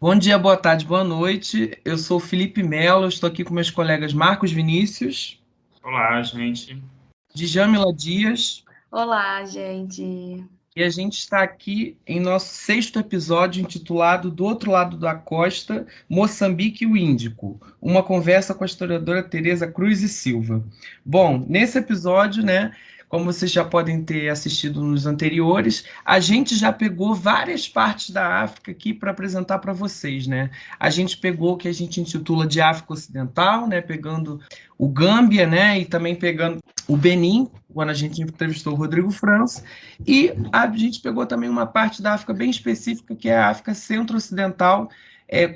Bom dia, boa tarde, boa noite. Eu sou o Felipe Melo, estou aqui com meus colegas Marcos Vinícius, Olá, gente. Djamila Dias, Olá, gente. e a gente está aqui em nosso sexto episódio intitulado Do Outro Lado da Costa, Moçambique e o Índico, uma conversa com a historiadora Tereza Cruz e Silva. Bom, nesse episódio, né, como vocês já podem ter assistido nos anteriores, a gente já pegou várias partes da África aqui para apresentar para vocês, né? A gente pegou o que a gente intitula de África Ocidental, né, pegando o Gâmbia, né, e também pegando o Benin, quando a gente entrevistou o Rodrigo França, e a gente pegou também uma parte da África bem específica, que é a África Centro-Ocidental,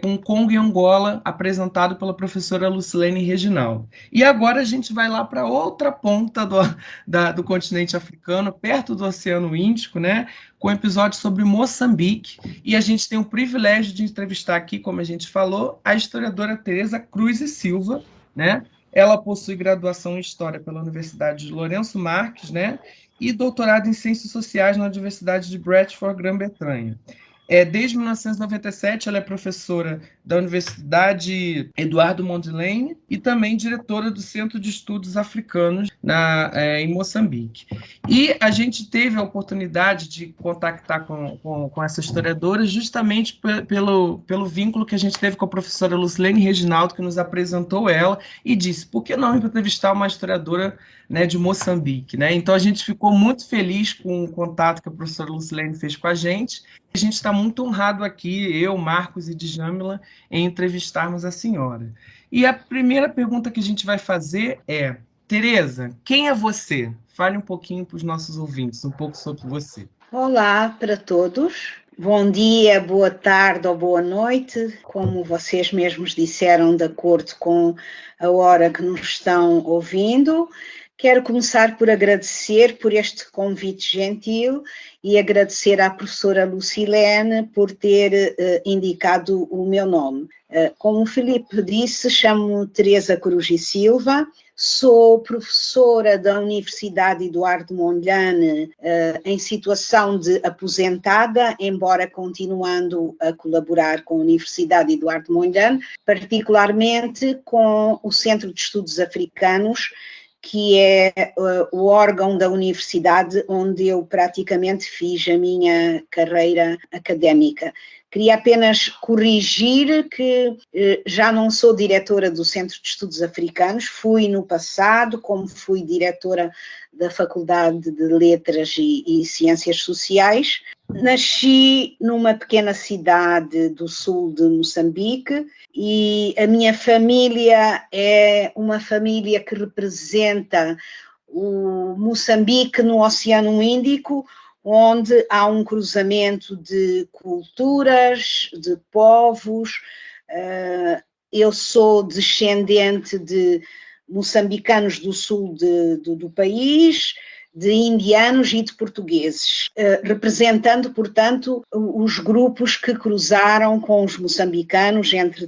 com Congo e Angola, apresentado pela professora Lucilene Reginaldo. E agora a gente vai lá para outra ponta do continente africano, perto do Oceano Índico, né, com um episódio sobre Moçambique. E a gente tem o privilégio de entrevistar aqui, como a gente falou, a historiadora Tereza Cruz e Silva, né? Ela possui graduação em História pela Universidade de Lourenço Marques, né? E doutorado em Ciências Sociais na Universidade de Bradford, Grã-Bretanha. Desde 1997, ela é professora da Universidade Eduardo Mondlane e também diretora do Centro de Estudos Africanos em Moçambique. E a gente teve a oportunidade de contactar com essa historiadora justamente pelo vínculo que a gente teve com a professora Lucilene Reginaldo, que nos apresentou ela e disse, por que não entrevistar uma historiadora, né, de Moçambique? Né? Então, a gente ficou muito feliz com o contato que a professora Lucilene fez com a gente. A gente está muito honrado aqui, eu, Marcos e Djamila, em entrevistarmos a senhora. E a primeira pergunta que a gente vai fazer é, Tereza, quem é você? Fale um pouquinho para os nossos ouvintes, um pouco sobre você. Olá para todos. Bom dia, boa tarde ou boa noite, como vocês mesmos disseram, de acordo com a hora que nos estão ouvindo. Quero começar por agradecer por este convite gentil e agradecer à professora Lucilene por ter indicado o meu nome. Como o Filipe disse, chamo-me Tereza Cruz e Silva, sou professora da Universidade Eduardo Mondlane em situação de aposentada, embora continuando a colaborar com a Universidade Eduardo Mondlane, particularmente com o Centro de Estudos Africanos, que é o órgão da universidade onde eu praticamente fiz a minha carreira académica. Queria apenas corrigir que já não sou diretora do Centro de Estudos Africanos, fui no passado, como fui diretora da Faculdade de Letras e Ciências Sociais. Nasci numa pequena cidade do sul de Moçambique e a minha família é uma família que representa o Moçambique no Oceano Índico, onde há um cruzamento de culturas, de povos. Eu sou descendente de moçambicanos do sul do país, de indianos e de portugueses, representando, portanto, os grupos que cruzaram com os moçambicanos, entre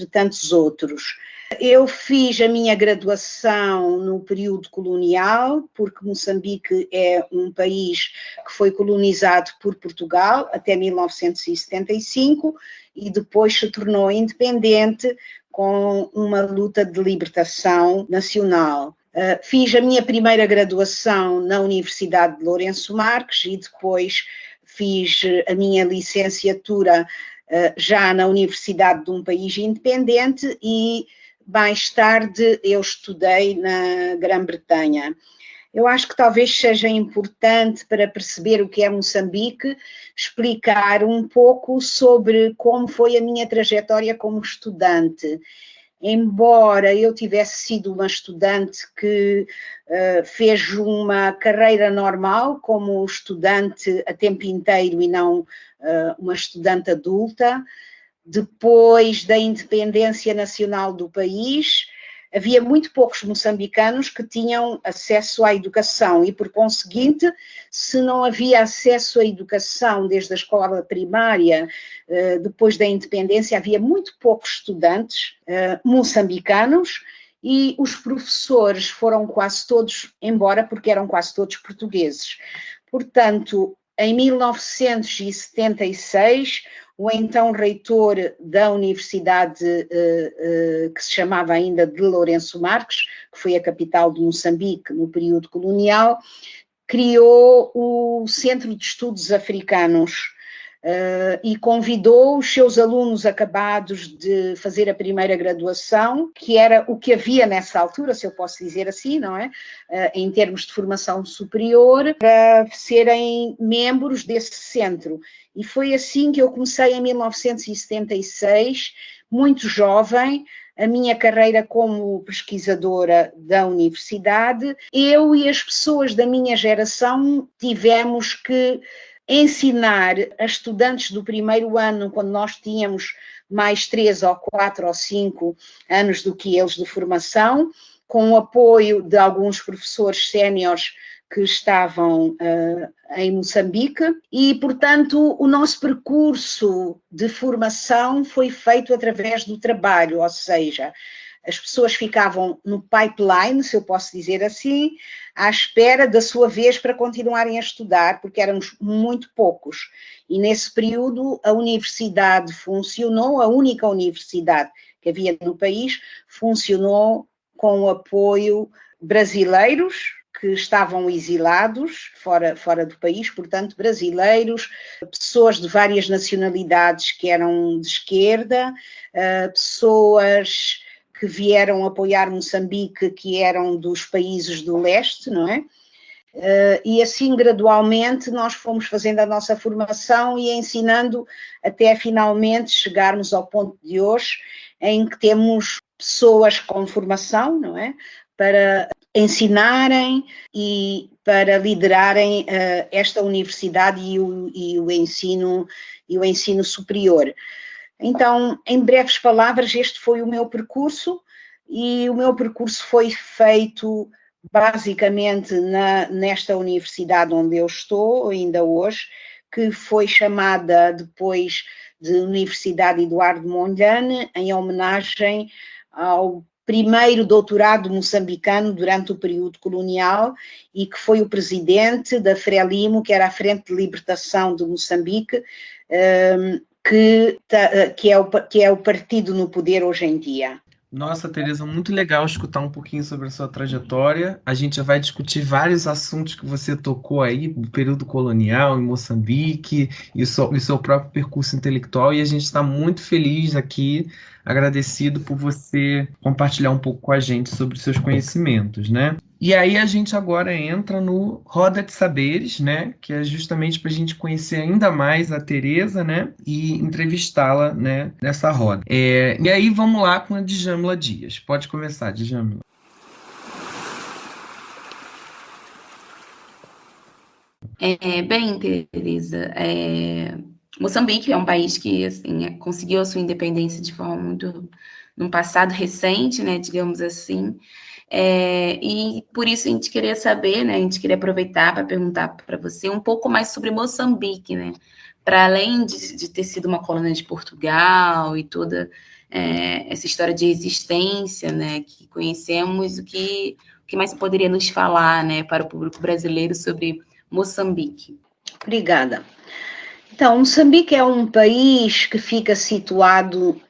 tantos outros. Eu fiz a minha graduação no período colonial, porque Moçambique é um país que foi colonizado por Portugal até 1975 e depois se tornou independente com uma luta de libertação nacional. Fiz a minha primeira graduação na Universidade de Lourenço Marques e depois fiz a minha licenciatura já na Universidade de um país independente e mais tarde eu estudei na Grã-Bretanha. Eu acho que talvez seja importante para perceber o que é Moçambique, explicar um pouco sobre como foi a minha trajetória como estudante. Embora eu tivesse sido uma estudante que fez uma carreira normal como estudante a tempo inteiro e não uma estudante adulta, depois da independência nacional do país, havia muito poucos moçambicanos que tinham acesso à educação e, por conseguinte, se não havia acesso à educação desde a escola primária, depois da independência, havia muito poucos estudantes moçambicanos e os professores foram quase todos embora, porque eram quase todos portugueses. Portanto, em 1976, o então reitor da Universidade, que se chamava ainda de Lourenço Marques, que foi a capital de Moçambique no período colonial, criou o Centro de Estudos Africanos e convidou os seus alunos acabados de fazer a primeira graduação, que era o que havia nessa altura, se eu posso dizer assim, não é? Em termos de formação superior, para serem membros desse centro. E foi assim que eu comecei em 1976, muito jovem, a minha carreira como pesquisadora da universidade. Eu e as pessoas da minha geração tivemos que ensinar a estudantes do primeiro ano, quando nós tínhamos mais 3 ou 4 ou 5 anos do que eles de formação, com o apoio de alguns professores séniores que estavam em Moçambique, e, portanto, o nosso percurso de formação foi feito através do trabalho, ou seja, as pessoas ficavam no pipeline, se eu posso dizer assim, à espera da sua vez para continuarem a estudar, porque éramos muito poucos. E nesse período a universidade funcionou, a única universidade que havia no país, funcionou com o apoio brasileiros que estavam exilados fora do país, portanto, brasileiros, pessoas de várias nacionalidades que eram de esquerda, pessoas que vieram apoiar Moçambique, que eram dos países do leste, não é? E assim, gradualmente, nós fomos fazendo a nossa formação e ensinando até finalmente chegarmos ao ponto de hoje, em que temos pessoas com formação, não é? Para ensinarem e para liderarem esta universidade e o ensino superior. Então, em breves palavras, este foi o meu percurso, e o meu percurso foi feito basicamente nesta universidade onde eu estou ainda hoje, que foi chamada depois de Universidade Eduardo Mondlane, em homenagem ao primeiro doutorado moçambicano durante o período colonial, e que foi o presidente da Frelimo, que era a Frente de Libertação de Moçambique, que é o partido no poder hoje em dia. Nossa, Tereza, muito legal escutar um pouquinho sobre a sua trajetória. A gente já vai discutir vários assuntos que você tocou aí, do período colonial em Moçambique e o seu próprio percurso intelectual, e a gente está muito feliz aqui, agradecido por você compartilhar um pouco com a gente sobre os seus conhecimentos, né? E aí a gente agora entra no Roda de Saberes, né? Que é justamente para a gente conhecer ainda mais a Tereza, né? E entrevistá-la, né? Nessa roda. E aí vamos lá com a Djamila Dias. Pode começar, Djamila. Bem, Teresa, Moçambique é um país que assim, conseguiu a sua independência de forma muito num passado recente, né? Digamos assim. E por isso a gente queria saber, né? A gente queria aproveitar para perguntar para você um pouco mais sobre Moçambique, né? Para além de ter sido uma colônia de Portugal e toda essa história de resistência, né? Que conhecemos, o que mais poderia nos falar, né? Para o público brasileiro sobre Moçambique? Obrigada. Então, Moçambique é um país que fica situado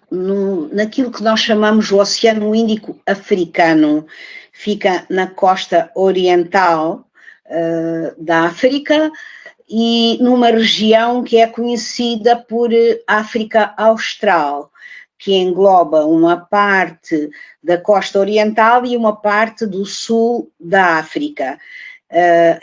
naquilo que nós chamamos o Oceano Índico Africano. Fica na costa oriental da África e numa região que é conhecida por África Austral, que engloba uma parte da costa oriental e uma parte do sul da África.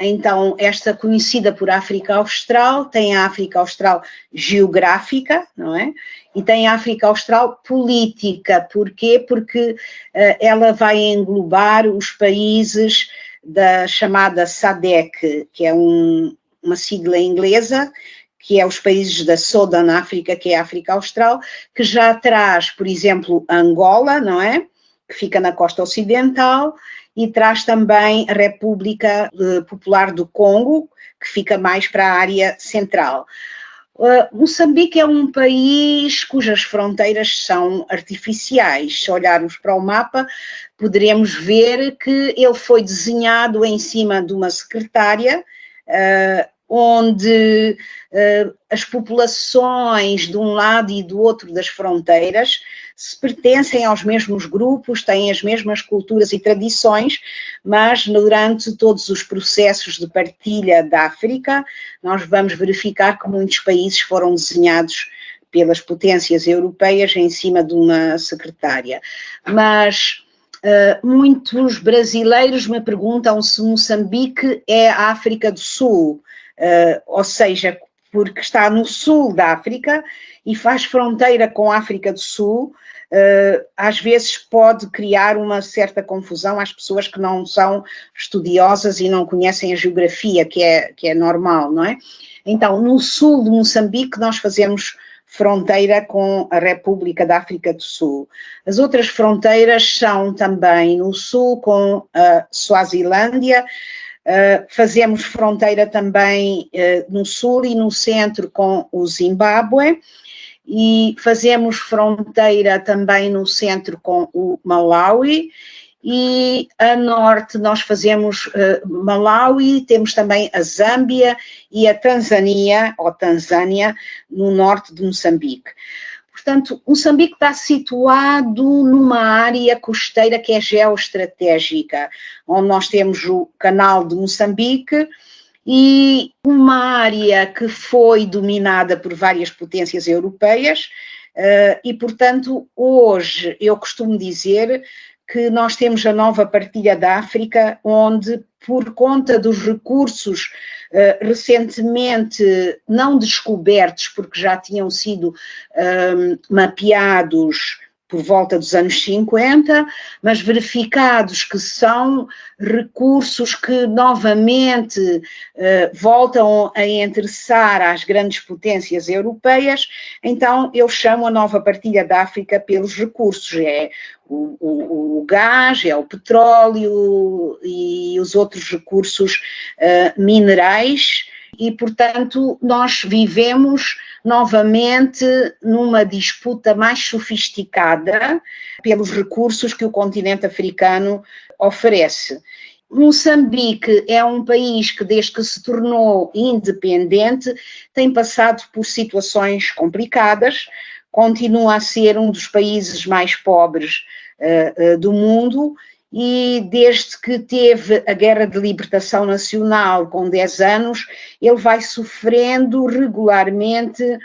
Então, esta conhecida por África Austral, tem a África Austral geográfica, não é? E tem a África Austral política. Porquê? Porque ela vai englobar os países da chamada SADC, que é uma sigla inglesa, que é os países da Southern África, que é a África Austral, que já traz, por exemplo, Angola, não é? Que fica na costa ocidental, e traz também a República Popular do Congo, que fica mais para a área central. Moçambique é um país cujas fronteiras são artificiais. Se olharmos para o mapa, poderemos ver que ele foi desenhado em cima de uma secretária onde as populações de um lado e do outro das fronteiras se pertencem aos mesmos grupos, têm as mesmas culturas e tradições, mas durante todos os processos de partilha da África, nós vamos verificar que muitos países foram desenhados pelas potências europeias em cima de uma secretária. Mas muitos brasileiros me perguntam se Moçambique é a África do Sul, ou seja, porque está no sul da África e faz fronteira com a África do Sul, às vezes pode criar uma certa confusão às pessoas que não são estudiosas e não conhecem a geografia, que é normal, não é? Então, no sul de Moçambique nós fazemos fronteira com a República da África do Sul. As outras fronteiras são também no sul com a Suazilândia, fazemos fronteira também no sul e no centro com o Zimbábue, e fazemos fronteira também no centro com o Malawi, e a norte nós fazemos Malawi, temos também a Zâmbia e a Tanzânia, no norte de Moçambique. Portanto, Moçambique está situado numa área costeira que é geoestratégica, onde nós temos o Canal de Moçambique e uma área que foi dominada por várias potências europeias e, portanto, hoje eu costumo dizer que nós temos a nova partilha da África, onde, por conta dos recursos recentemente não descobertos, porque já tinham sido mapeados por volta dos anos 50, mas verificados que são recursos que novamente voltam a interessar às grandes potências europeias, então eu chamo a nova partilha da África pelos recursos, é o gás, é o petróleo e os outros recursos minerais, e, portanto, nós vivemos novamente numa disputa mais sofisticada pelos recursos que o continente africano oferece. Moçambique é um país que, desde que se tornou independente, tem passado por situações complicadas, continua a ser um dos países mais pobres do mundo, e desde que teve a Guerra de Libertação Nacional, com 10 anos, ele vai sofrendo regularmente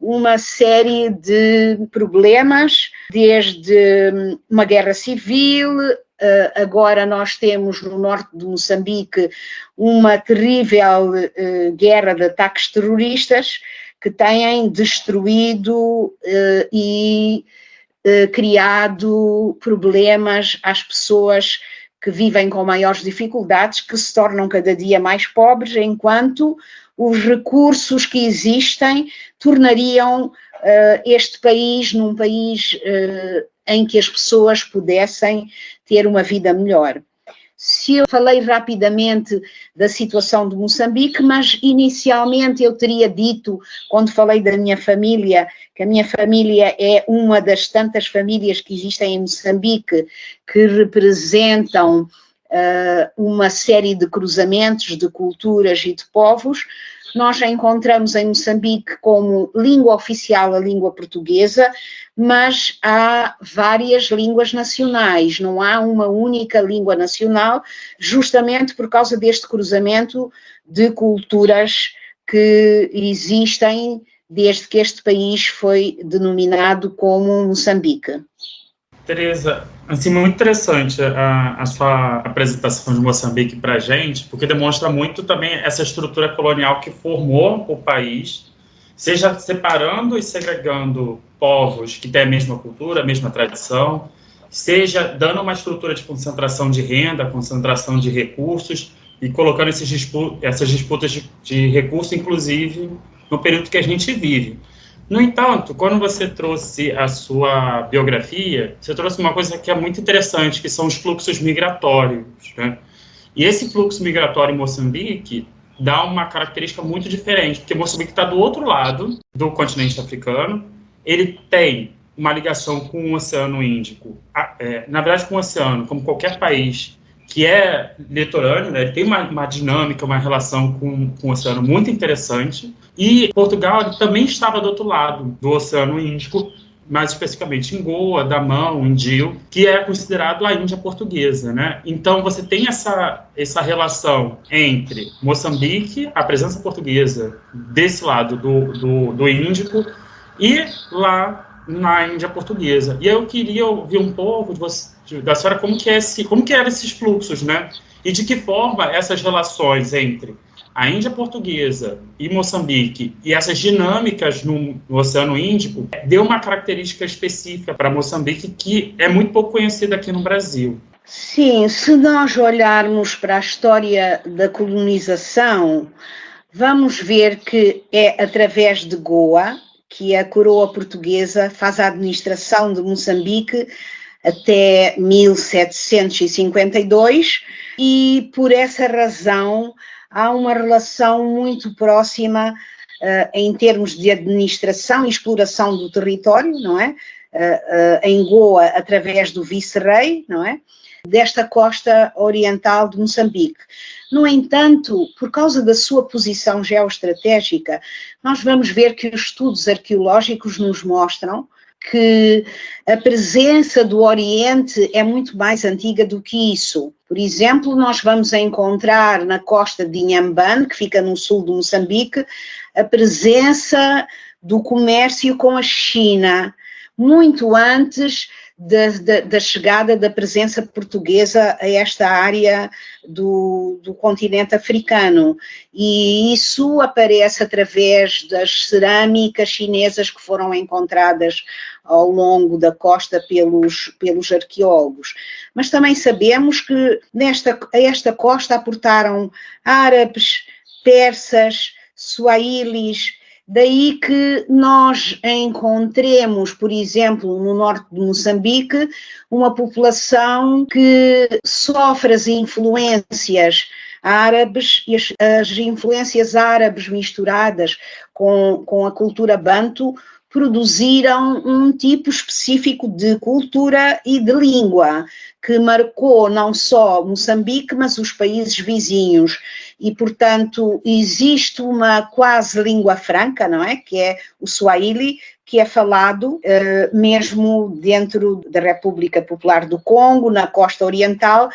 uma série de problemas, desde uma guerra civil, agora nós temos no norte de Moçambique uma terrível guerra de ataques terroristas que têm destruído e criado problemas às pessoas que vivem com maiores dificuldades, que se tornam cada dia mais pobres, enquanto os recursos que existem tornariam este país num país em que as pessoas pudessem ter uma vida melhor. Se eu falei rapidamente da situação de Moçambique, mas inicialmente eu teria dito, quando falei da minha família, que a minha família é uma das tantas famílias que existem em Moçambique, que representam uma série de cruzamentos de culturas e de povos. Nós encontramos em Moçambique como língua oficial a língua portuguesa, mas há várias línguas nacionais, não há uma única língua nacional, justamente por causa deste cruzamento de culturas que existem desde que este país foi denominado como Moçambique. Teresa, assim, muito interessante a sua apresentação de Moçambique para a gente, porque demonstra muito também essa estrutura colonial que formou o país, seja separando e segregando povos que têm a mesma cultura, a mesma tradição, seja dando uma estrutura de concentração de renda, concentração de recursos e colocando essas disputas de recursos, inclusive, no período que a gente vive. No entanto, quando você trouxe a sua biografia, você trouxe uma coisa que é muito interessante, que são os fluxos migratórios, né? E esse fluxo migratório em Moçambique dá uma característica muito diferente, porque Moçambique está do outro lado do continente africano, ele tem uma ligação com o Oceano Índico, na verdade com o oceano, como qualquer país que é litorâneo, né? Ele tem uma dinâmica, uma relação com o oceano muito interessante. E Portugal ele também estava do outro lado do Oceano Índico, mais especificamente em Goa, Damão, Indil, que é considerado a Índia portuguesa, né? Então você tem essa relação entre Moçambique, a presença portuguesa desse lado do Índico, e lá na Índia portuguesa. E eu queria ouvir um pouco da senhora como que eram esses fluxos, né? E de que forma essas relações entre a Índia portuguesa e Moçambique e essas dinâmicas no Oceano Índico deu uma característica específica para Moçambique que é muito pouco conhecida aqui no Brasil. Sim, se nós olharmos para a história da colonização, vamos ver que é através de Goa que a coroa portuguesa faz a administração de Moçambique até 1752 e por essa razão há uma relação muito próxima em termos de administração e exploração do território, não é? Em Goa, através do vice-rei, não é? Desta costa oriental de Moçambique. No entanto, por causa da sua posição geoestratégica, nós vamos ver que os estudos arqueológicos nos mostram que a presença do Oriente é muito mais antiga do que isso. Por exemplo, nós vamos encontrar na costa de Inhambane, que fica no sul de Moçambique, a presença do comércio com a China, muito antes da chegada da presença portuguesa a esta área do continente africano. E isso aparece através das cerâmicas chinesas que foram encontradas ao longo da costa pelos arqueólogos. Mas também sabemos que a esta costa aportaram árabes, persas, suahilis. Daí que nós encontremos, por exemplo, no norte de Moçambique, uma população que sofre as influências árabes e as influências árabes misturadas com a cultura banto produziram um tipo específico de cultura e de língua que marcou não só Moçambique, mas os países vizinhos. E, portanto, existe uma quase língua franca, não é? Que é o Swahili, que é falado mesmo dentro da República Popular do Congo, na costa oriental,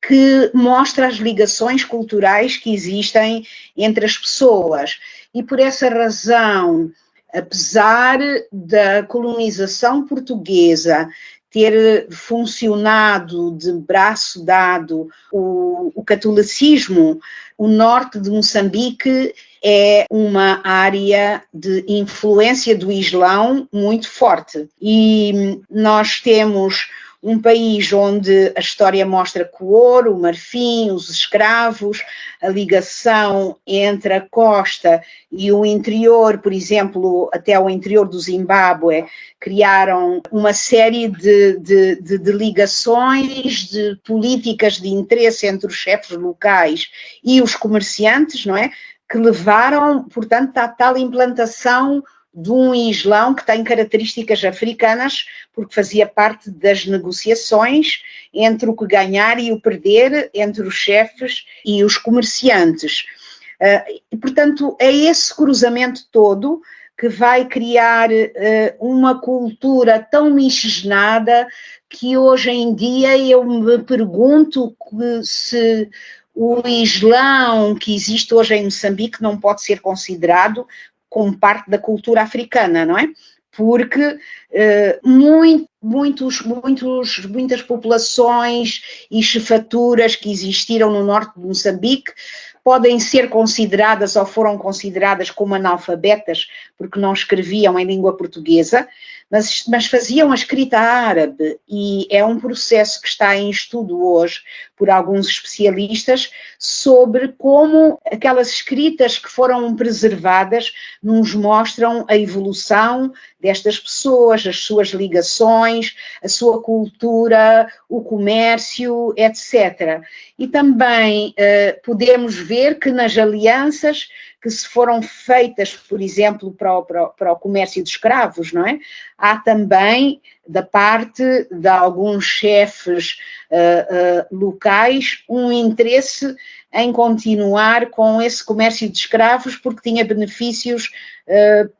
que mostra as ligações culturais que existem entre as pessoas. E por essa razão, apesar da colonização portuguesa ter funcionado de braço dado o catolicismo, o norte de Moçambique é uma área de influência do Islão muito forte. E nós temos um país onde a história mostra que o ouro, o marfim, os escravos, a ligação entre a costa e o interior, por exemplo, até o interior do Zimbábue, criaram uma série de ligações, de políticas de interesse entre os chefes locais e os comerciantes, não é? Que levaram, portanto, à tal implantação de um Islão que tem características africanas, porque fazia parte das negociações entre o que ganhar e o perder entre os chefes e os comerciantes. E, portanto, é esse cruzamento todo que vai criar uma cultura tão miscigenada que hoje em dia eu me pergunto se o Islão que existe hoje em Moçambique não pode ser considerado como parte da cultura africana, não é? Porque muitas populações e chefaturas que existiram no norte de Moçambique podem ser consideradas ou foram consideradas como analfabetas porque não escreviam em língua portuguesa, mas faziam a escrita árabe, e é um processo que está em estudo hoje por alguns especialistas sobre como aquelas escritas que foram preservadas nos mostram a evolução destas pessoas, as suas ligações, a sua cultura, o comércio, etc. E também podemos ver que nas alianças que se foram feitas, por exemplo, para o comércio de escravos, não é? Há também da parte de alguns chefes locais, um interesse em continuar com esse comércio de escravos porque tinha benefícios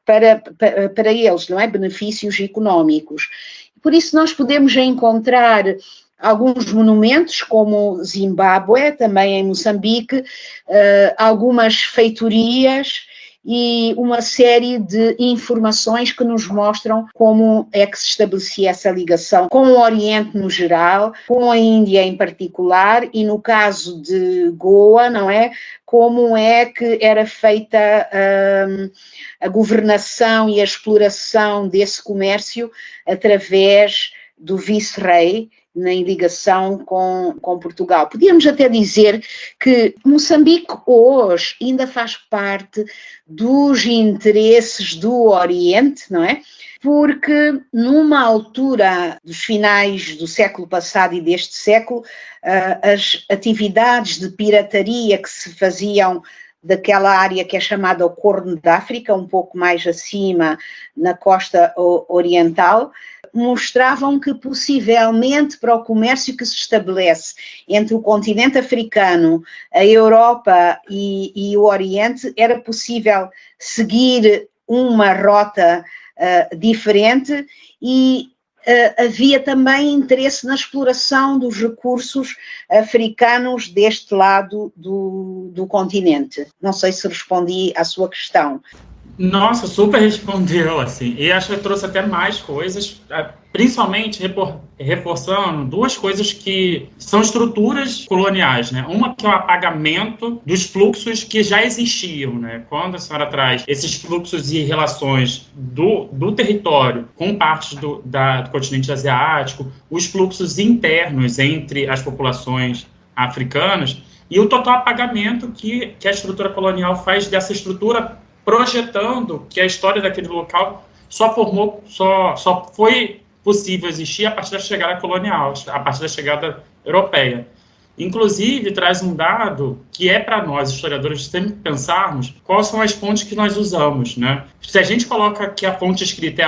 para eles, não é? Benefícios económicos. Por isso nós podemos encontrar alguns monumentos, como Zimbábue, também em Moçambique, algumas feitorias e uma série de informações que nos mostram como é que se estabelecia essa ligação com o Oriente no geral, com a Índia em particular, e no caso de Goa, não é? Como é que era feita a governação e a exploração desse comércio através do vice-rei, em ligação com Portugal. Podíamos até dizer que Moçambique hoje ainda faz parte dos interesses do Oriente, não é? Porque numa altura dos finais do século passado e deste século, as atividades de pirataria que se faziam daquela área que é chamada o Corno de África, um pouco mais acima na costa oriental, mostravam que possivelmente para o comércio que se estabelece entre o continente africano, a Europa e o Oriente, era possível seguir uma rota diferente e havia também interesse na exploração dos recursos africanos deste lado do continente. Não sei se respondi à sua questão. Nossa, super respondeu, assim, e acho que trouxe até mais coisas, principalmente reforçando duas coisas que são estruturas coloniais, né? Uma que é o apagamento dos fluxos que já existiam, né? Quando a senhora traz esses fluxos e relações do território com partes do continente asiático, os fluxos internos entre as populações africanas e o total apagamento que a estrutura colonial faz dessa estrutura, projetando que a história daquele local só foi possível existir a partir da chegada colonial, a partir da chegada europeia. Inclusive, traz um dado que é para nós, historiadores, sempre pensarmos quais são as fontes que nós usamos, né? Se a gente coloca que a fonte escrita é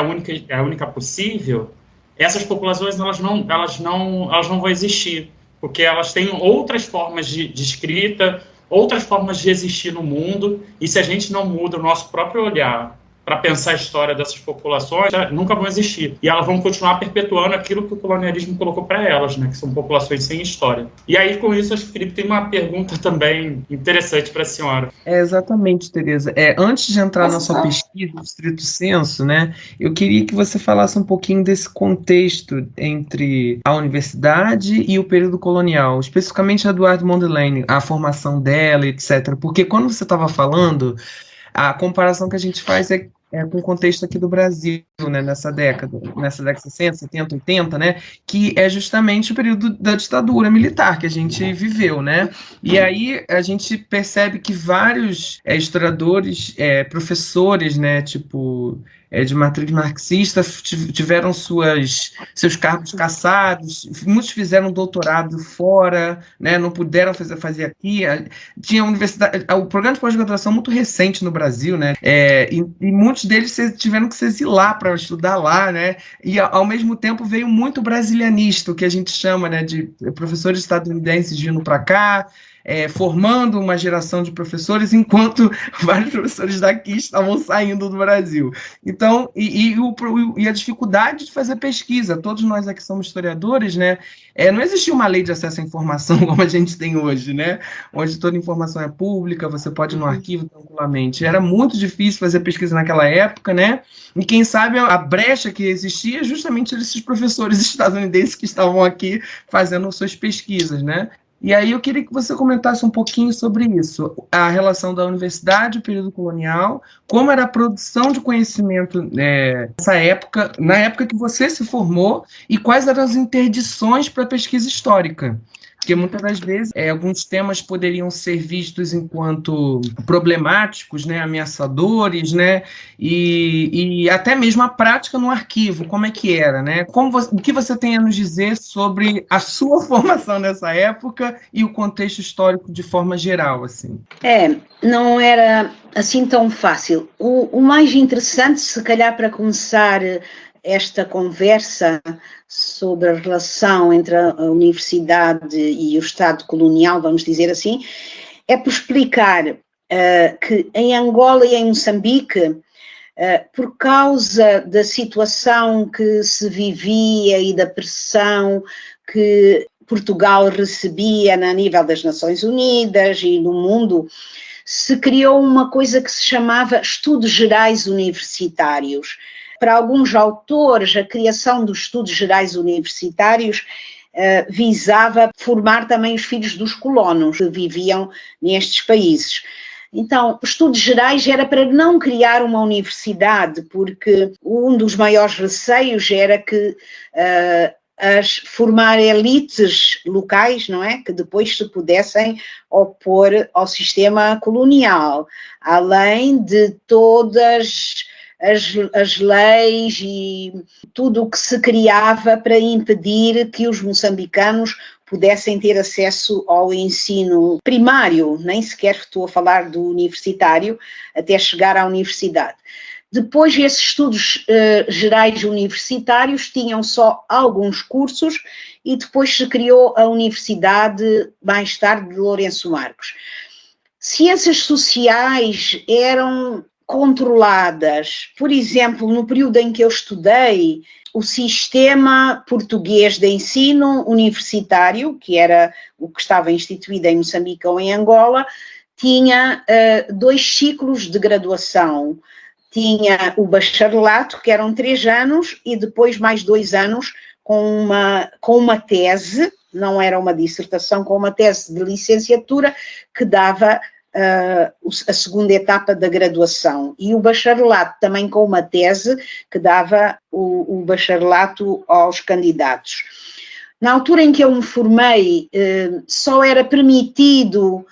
a única possível, essas populações elas não vão existir, porque elas têm outras formas de escrita, outras formas de existir no mundo, e se a gente não muda o nosso próprio olhar para pensar a história dessas populações, nunca vão existir. E elas vão continuar perpetuando aquilo que o colonialismo colocou para elas, né, que são populações sem história. E aí, com isso, acho que o Felipe tem uma pergunta também interessante para a senhora. Exatamente, Tereza. Antes de entrar na sua pesquisa, do estrito senso, né, eu queria que você falasse um pouquinho desse contexto entre a universidade e o período colonial, especificamente a Eduardo Mondlane, a formação dela, etc. Porque quando você estava falando, a comparação que a gente faz é com o contexto aqui do Brasil, né, nessa década de 60, 70, 80, né, que é justamente o período da ditadura militar que a gente viveu, né, e aí a gente percebe que vários historiadores, professores, né, tipo, de matriz marxista, tiveram seus cargos cassados, muitos fizeram doutorado fora, né, não puderam fazer aqui, tinha universidade, o programa de pós-graduação muito recente no Brasil, né, e muitos deles tiveram que se exilar para estudar lá, né, e ao mesmo tempo veio muito brasilianista, o que a gente chama, né, de professores estadunidenses vindo para cá, formando uma geração de professores, enquanto vários professores daqui estavam saindo do Brasil. Então, e a dificuldade de fazer pesquisa, todos nós aqui somos historiadores, né? Não existia uma lei de acesso à informação como a gente tem hoje, né? Onde toda informação é pública, você pode ir no arquivo tranquilamente. Era muito difícil fazer pesquisa naquela época, né? E quem sabe a brecha que existia é justamente esses professores estadunidenses que estavam aqui fazendo suas pesquisas, né? E aí eu queria que você comentasse um pouquinho sobre isso, a relação da universidade, o período colonial, como era a produção de conhecimento nessa época, na época que você se formou, e quais eram as interdições para a pesquisa histórica. Porque muitas das vezes alguns temas poderiam ser vistos enquanto problemáticos, né, ameaçadores, né, e até mesmo a prática no arquivo, como é que era, né? O que você tem a nos dizer sobre a sua formação nessa época e o contexto histórico de forma geral, assim? Não era assim tão fácil. O mais interessante, se calhar para começar esta conversa sobre a relação entre a universidade e o Estado colonial, vamos dizer assim, é por explicar que em Angola e em Moçambique, por causa da situação que se vivia e da pressão que Portugal recebia a nível das Nações Unidas e no mundo, se criou uma coisa que se chamava Estudos Gerais Universitários. Para alguns autores, a criação dos Estudos Gerais Universitários visava formar também os filhos dos colonos que viviam nestes países. Então, estudos gerais era para não criar uma universidade, porque um dos maiores receios era que formar elites locais, não é? Que depois se pudessem opor ao sistema colonial, além de todas as leis e tudo o que se criava para impedir que os moçambicanos pudessem ter acesso ao ensino primário, nem sequer estou a falar do universitário, até chegar à universidade. Depois, esses estudos gerais universitários tinham só alguns cursos e depois se criou a Universidade, mais tarde, de Lourenço Marques. Ciências sociais eram controladas. Por exemplo, no período em que eu estudei, o sistema português de ensino universitário, que era o que estava instituído em Moçambique ou em Angola, tinha 2 ciclos de graduação. Tinha o bacharelato, que eram 3 anos, e depois mais 2 anos com uma tese, não era uma dissertação, com uma tese de licenciatura que dava a segunda etapa da graduação, e o bacharelato também com uma tese que dava o bacharelato aos candidatos. Na altura em que eu me formei, só era permitido,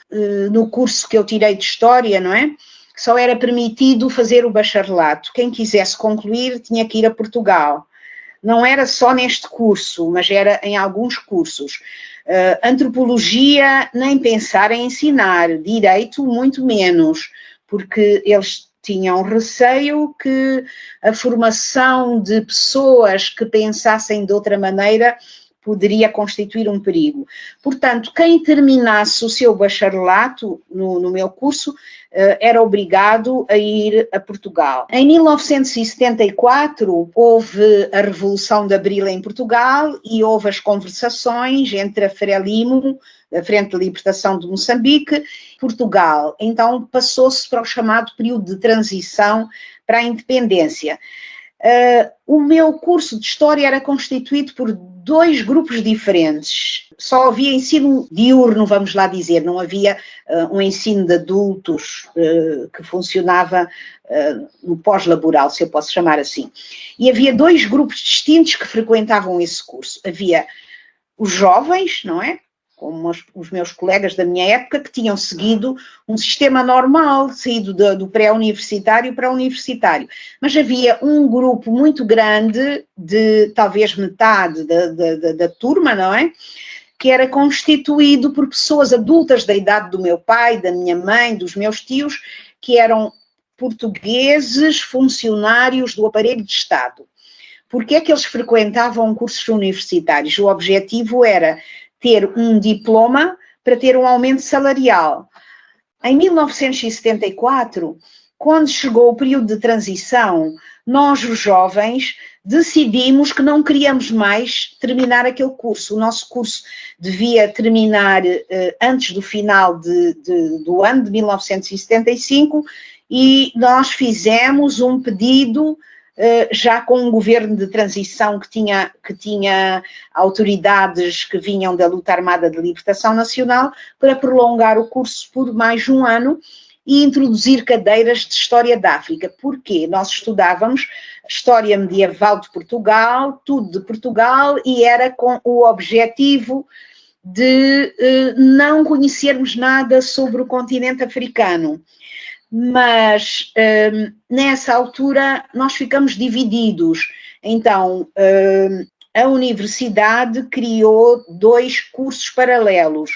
no curso que eu tirei de História, não é? Só era permitido fazer o bacharelato. Quem quisesse concluir tinha que ir a Portugal. Não era só neste curso, mas era em alguns cursos. Antropologia, nem pensar em ensinar, direito, muito menos, porque eles tinham receio que a formação de pessoas que pensassem de outra maneira poderia constituir um perigo. Portanto, quem terminasse o seu bacharelato no meu curso era obrigado a ir a Portugal. Em 1974 houve a Revolução de Abril em Portugal e houve as conversações entre a Frelimo, a Frente de Libertação de Moçambique, e Portugal. Então passou-se para o chamado período de transição para a independência. O meu curso de História era constituído por 2 grupos diferentes. Só havia ensino diurno, vamos lá dizer, não havia um ensino de adultos que funcionava no pós-laboral, se eu posso chamar assim. E havia 2 grupos distintos que frequentavam esse curso. Havia os jovens, não é? Como os meus colegas da minha época, que tinham seguido um sistema normal, saído do pré-universitário para o universitário. Mas havia um grupo muito grande, de talvez metade da turma, não é? Que era constituído por pessoas adultas da idade do meu pai, da minha mãe, dos meus tios, que eram portugueses, funcionários do aparelho de Estado. Por que é que eles frequentavam cursos universitários? O objetivo era ter um diploma para ter um aumento salarial. Em 1974, quando chegou o período de transição, nós, os jovens, decidimos que não queríamos mais terminar aquele curso. O nosso curso devia terminar antes do final do ano de 1975 e nós fizemos um pedido já com um governo de transição que tinha autoridades que vinham da luta armada de libertação nacional para prolongar o curso por mais um ano e introduzir cadeiras de História da África. Porquê? Nós estudávamos História Medieval de Portugal, tudo de Portugal, e era com o objetivo de não conhecermos nada sobre o continente africano. Mas nessa altura nós ficamos divididos. Então a universidade criou 2 cursos paralelos.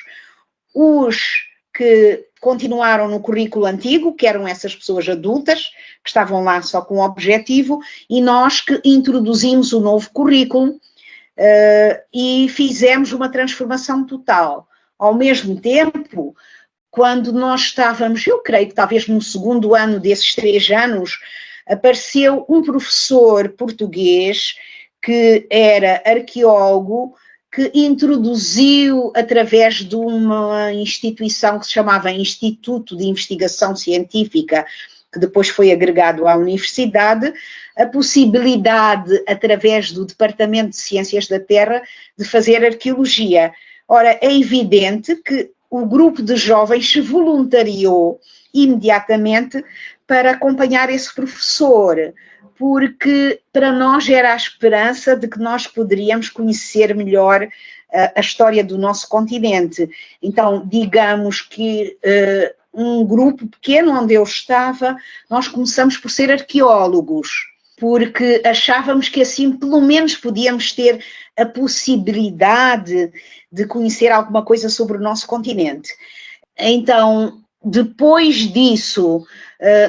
Os que continuaram no currículo antigo, que eram essas pessoas adultas, que estavam lá só com um objetivo, e nós que introduzimos o novo currículo e fizemos uma transformação total. Ao mesmo tempo, quando nós estávamos, eu creio que talvez no segundo ano desses 3 anos, apareceu um professor português que era arqueólogo, que introduziu, através de uma instituição que se chamava Instituto de Investigação Científica, que depois foi agregado à universidade, a possibilidade, através do Departamento de Ciências da Terra, de fazer arqueologia. Ora, é evidente que o grupo de jovens se voluntariou imediatamente para acompanhar esse professor, porque para nós era a esperança de que nós poderíamos conhecer melhor a história do nosso continente. Então, digamos que um grupo pequeno onde eu estava, nós começamos por ser arqueólogos, porque achávamos que assim pelo menos podíamos ter a possibilidade de conhecer alguma coisa sobre o nosso continente. Então, depois disso,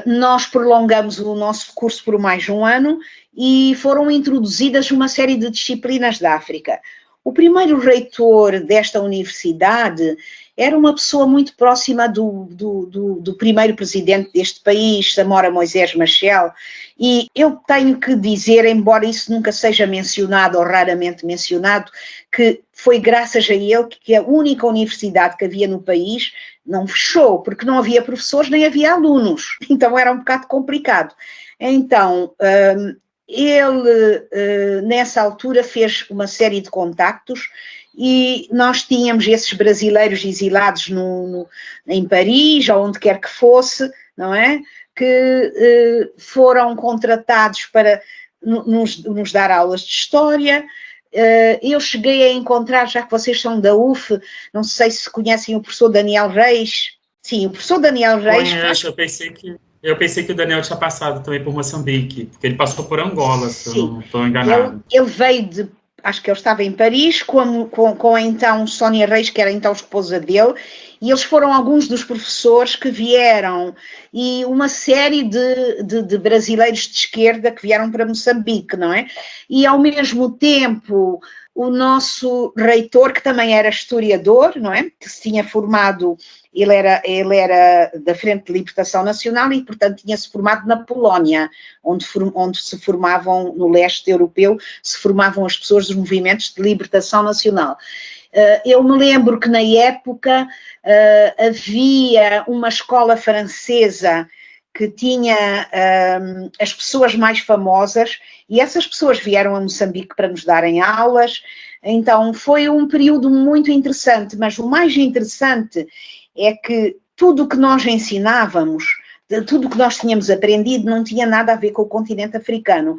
nós prolongamos o nosso curso por mais um ano e foram introduzidas uma série de disciplinas da África. O primeiro reitor desta universidade era uma pessoa muito próxima do primeiro presidente deste país, Samora Moisés Machel, e eu tenho que dizer, embora isso nunca seja mencionado ou raramente mencionado, que foi graças a ele que a única universidade que havia no país não fechou, porque não havia professores nem havia alunos, então era um bocado complicado. Então, ele nessa altura fez uma série de contactos e nós tínhamos esses brasileiros exilados em Paris, ou onde quer que fosse, não é? Que foram contratados para nos dar aulas de história. Eu cheguei a encontrar, já que vocês são da UF, não sei se conhecem o professor Daniel Reis. Sim, o professor Daniel Reis... Conheço, eu pensei que o Daniel tinha passado também por Moçambique, porque ele passou por Angola, se eu não estou enganado. Ele veio de... Acho que ele estava em Paris com a então Sónia Reis, que era então esposa dele, e eles foram alguns dos professores que vieram, e uma série de brasileiros de esquerda que vieram para Moçambique, não é? E ao mesmo tempo o nosso reitor, que também era historiador, não é? Que se tinha formado, ele era da Frente de Libertação Nacional e, portanto, tinha-se formado na Polónia, onde se formavam, no leste europeu, se formavam as pessoas dos movimentos de libertação nacional. Eu me lembro que, na época, havia uma escola francesa que tinha as pessoas mais famosas, e essas pessoas vieram a Moçambique para nos darem aulas. Então foi um período muito interessante, mas o mais interessante é que tudo o que nós ensinávamos, tudo o que nós tínhamos aprendido não tinha nada a ver com o continente africano.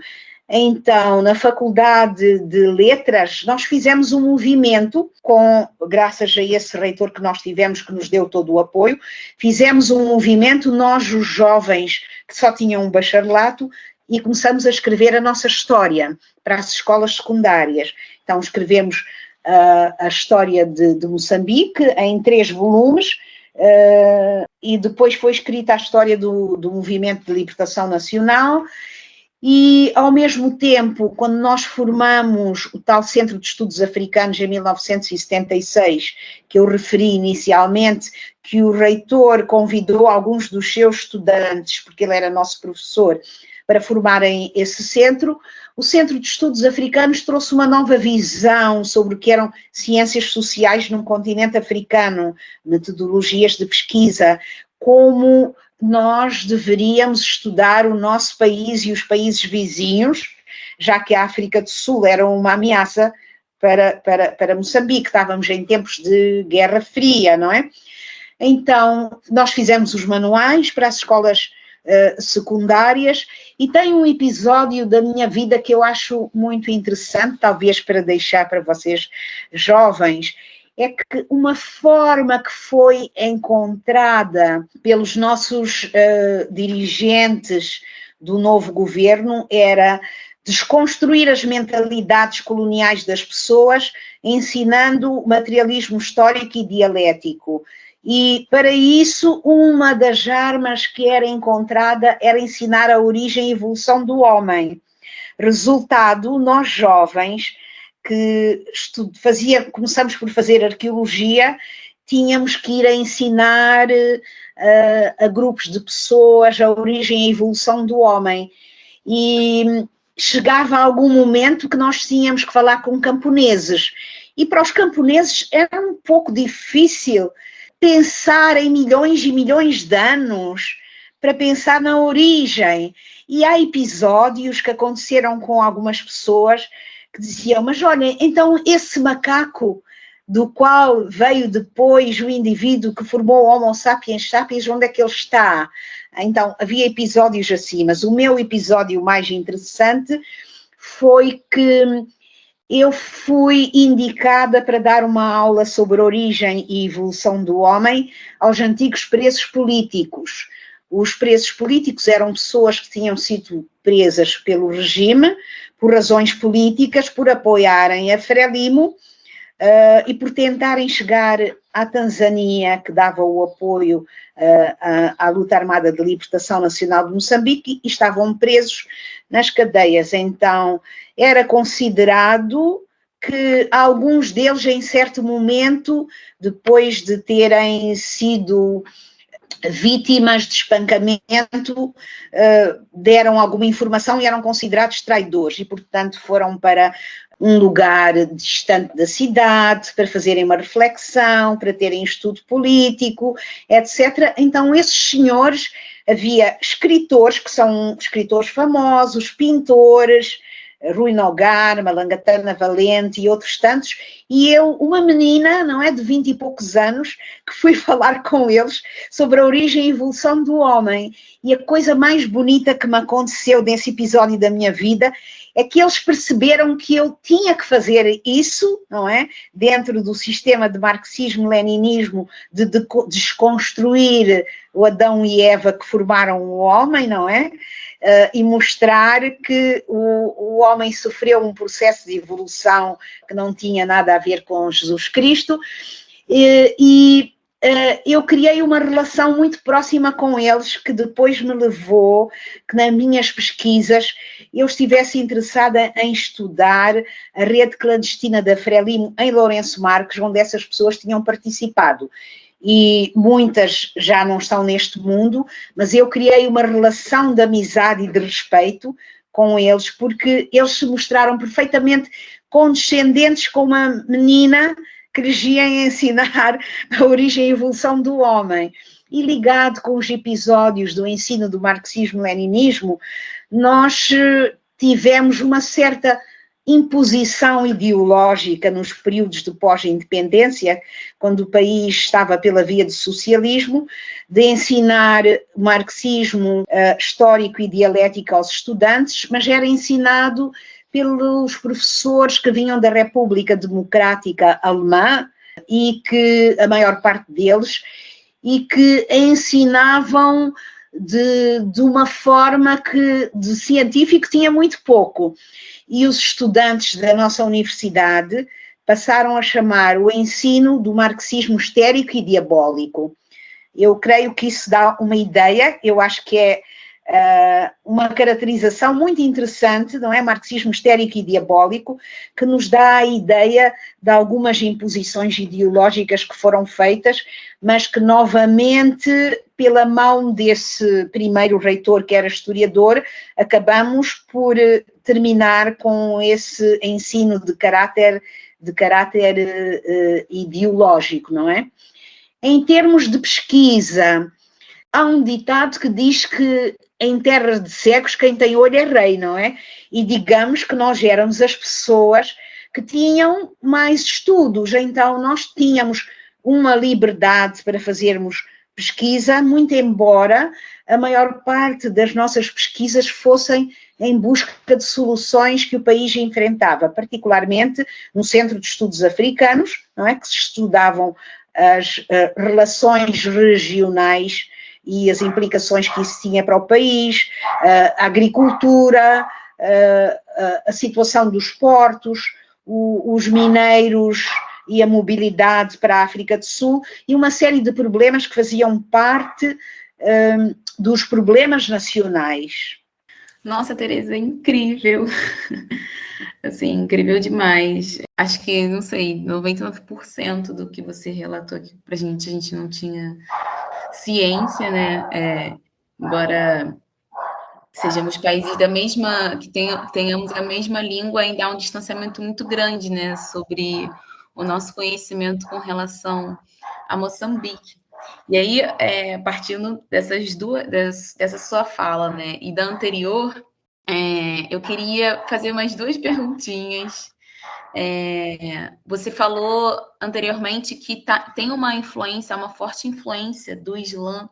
Então, na Faculdade de Letras, nós fizemos um movimento, graças a esse reitor que nós tivemos, que nos deu todo o apoio, fizemos um movimento, nós os jovens que só tinham um bacharelato, e começamos a escrever a nossa história para as escolas secundárias. Então, escrevemos a história de Moçambique em 3 volumes, e depois foi escrita a história do Movimento de Libertação Nacional. E, ao mesmo tempo, quando nós formamos o tal Centro de Estudos Africanos em 1976, que eu referi inicialmente, que o reitor convidou alguns dos seus estudantes, porque ele era nosso professor, para formarem esse centro, o Centro de Estudos Africanos trouxe uma nova visão sobre o que eram ciências sociais no continente africano, metodologias de pesquisa, como nós deveríamos estudar o nosso país e os países vizinhos, já que a África do Sul era uma ameaça para Moçambique, estávamos em tempos de Guerra Fria, não é? Então, nós fizemos os manuais para as escolas secundárias, e tem um episódio da minha vida que eu acho muito interessante, talvez para deixar para vocês jovens, é que uma forma que foi encontrada pelos nossos dirigentes do novo governo era desconstruir as mentalidades coloniais das pessoas, ensinando materialismo histórico e dialético. E para isso, uma das armas que era encontrada era ensinar a origem e evolução do homem. Resultado, nós jovens que começamos por fazer arqueologia, tínhamos que ir a ensinar a grupos de pessoas a origem e evolução do homem. E chegava algum momento que nós tínhamos que falar com camponeses. E para os camponeses era um pouco difícil pensar em milhões e milhões de anos para pensar na origem. E há episódios que aconteceram com algumas pessoas que diziam, mas olha, então esse macaco do qual veio depois o indivíduo que formou o Homo sapiens sapiens, onde é que ele está? Então, havia episódios assim, mas o meu episódio mais interessante foi que eu fui indicada para dar uma aula sobre a origem e evolução do homem aos antigos presos políticos. Os presos políticos eram pessoas que tinham sido presas pelo regime por razões políticas, por apoiarem a Frelimo e por tentarem chegar à Tanzânia, que dava o apoio à luta armada de libertação nacional de Moçambique, e estavam presos nas cadeias. Então, era considerado que alguns deles, em certo momento, depois de terem sido vítimas de espancamento, deram alguma informação e eram considerados traidores e, portanto, foram para um lugar distante da cidade para fazerem uma reflexão, para terem estudo político, etc. Então, esses senhores, havia escritores, que são escritores famosos, pintores, Rui Nogar, Malangatana Valente e outros tantos, e eu, uma menina, não é, de 20 e poucos anos, que fui falar com eles sobre a origem e evolução do homem. E a coisa mais bonita que me aconteceu nesse episódio da minha vida é que eles perceberam que eu tinha que fazer isso, não é? Dentro do sistema de marxismo-leninismo, de desconstruir o Adão e Eva que formaram o homem, não é? E mostrar que o homem sofreu um processo de evolução que não tinha nada a ver com Jesus Cristo, eu criei uma relação muito próxima com eles, que depois me levou que nas minhas pesquisas eu estivesse interessada em estudar a rede clandestina da Frelimo em Lourenço Marques, onde essas pessoas tinham participado. E muitas já não estão neste mundo, mas eu criei uma relação de amizade e de respeito com eles, porque eles se mostraram perfeitamente condescendentes com uma menina que lhes ia ensinar a origem e evolução do homem. E ligado com os episódios do ensino do marxismo-leninismo, nós tivemos uma certa imposição ideológica nos períodos de pós-independência, quando o país estava pela via do socialismo, de ensinar marxismo histórico e dialético aos estudantes, mas era ensinado pelos professores que vinham da República Democrática Alemã e que a maior parte deles, e que ensinavam de uma forma que de científico tinha muito pouco. E os estudantes da nossa universidade passaram a chamar o ensino do marxismo histérico e diabólico. Eu creio que isso dá uma ideia, eu acho que é uma caracterização muito interessante, não é? Marxismo histérico e diabólico, que nos dá a ideia de algumas imposições ideológicas que foram feitas, mas que novamente, pela mão desse primeiro reitor, que era historiador, acabamos por terminar com esse ensino de caráter ideológico, não é? Em termos de pesquisa, há um ditado que diz que em terras de cegos quem tem olho é rei, não é? E digamos que nós éramos as pessoas que tinham mais estudos, então nós tínhamos uma liberdade para fazermos pesquisa, muito embora a maior parte das nossas pesquisas fossem em busca de soluções que o país enfrentava, particularmente no Centro de Estudos Africanos, não é? Que se estudavam as relações regionais e as implicações que isso tinha para o país, a agricultura, a situação dos portos, os mineiros e a mobilidade para a África do Sul, e uma série de problemas que faziam parte dos problemas nacionais. Nossa, Tereza, é incrível. Assim, incrível demais. Acho que, não sei, 99% do que você relatou aqui pra gente, a gente não tinha ciência, né? Embora sejamos países da mesma, que tenhamos a mesma língua, ainda há um distanciamento muito grande, né, sobre o nosso conhecimento com relação a Moçambique. E aí, partindo dessa sua fala, né, e da anterior, eu queria fazer umas duas perguntinhas. Você falou anteriormente que tem uma forte influência do Islã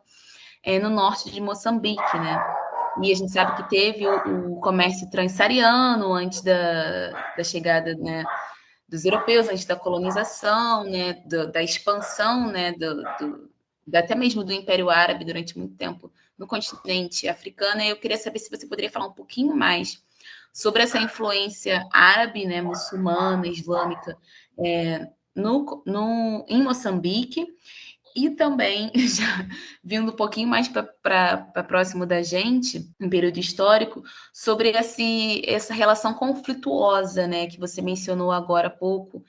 no norte de Moçambique, né? E a gente sabe que teve o comércio transsaariano antes da chegada, né, dos europeus, antes da colonização, né, da expansão, né, até mesmo do Império Árabe durante muito tempo no continente africano. E eu queria saber se você poderia falar um pouquinho mais sobre essa influência árabe, né, muçulmana, islâmica, em Moçambique. E também, já vindo um pouquinho mais para próximo da gente, um período histórico, sobre essa relação conflituosa, né, que você mencionou agora há pouco,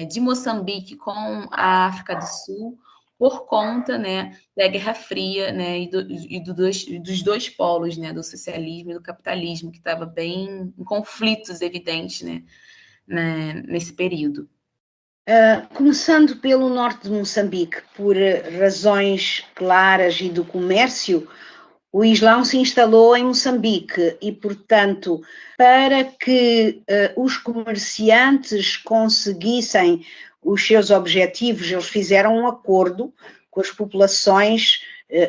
de Moçambique com a África do Sul, por conta, né, da Guerra Fria, né, dos dois polos, né, do socialismo e do capitalismo, que estava bem em conflitos evidentes, né, nesse período. Começando pelo norte de Moçambique, por razões claras e do comércio, o Islão se instalou em Moçambique e, portanto, para que os comerciantes conseguissem os seus objetivos, eles fizeram um acordo com as populações,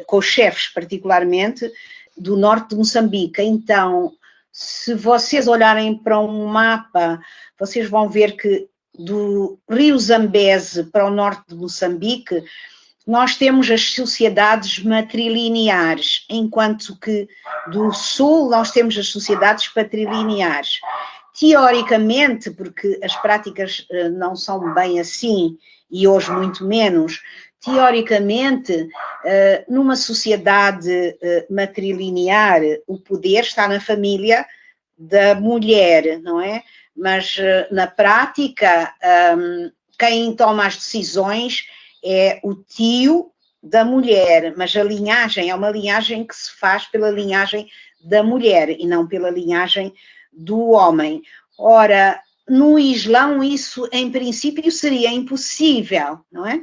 com os chefes particularmente, do norte de Moçambique. Então, se vocês olharem para um mapa, vocês vão ver que do rio Zambeze para o norte de Moçambique, nós temos as sociedades matrilineares, enquanto que do sul nós temos as sociedades patrilineares. Teoricamente, porque as práticas não são bem assim, e hoje muito menos, teoricamente, numa sociedade matrilinear, o poder está na família da mulher, não é? Mas na prática, quem toma as decisões é o tio da mulher, mas a linhagem é uma linhagem que se faz pela linhagem da mulher e não pela linhagem do homem. Ora, no Islão isso em princípio seria impossível, não é?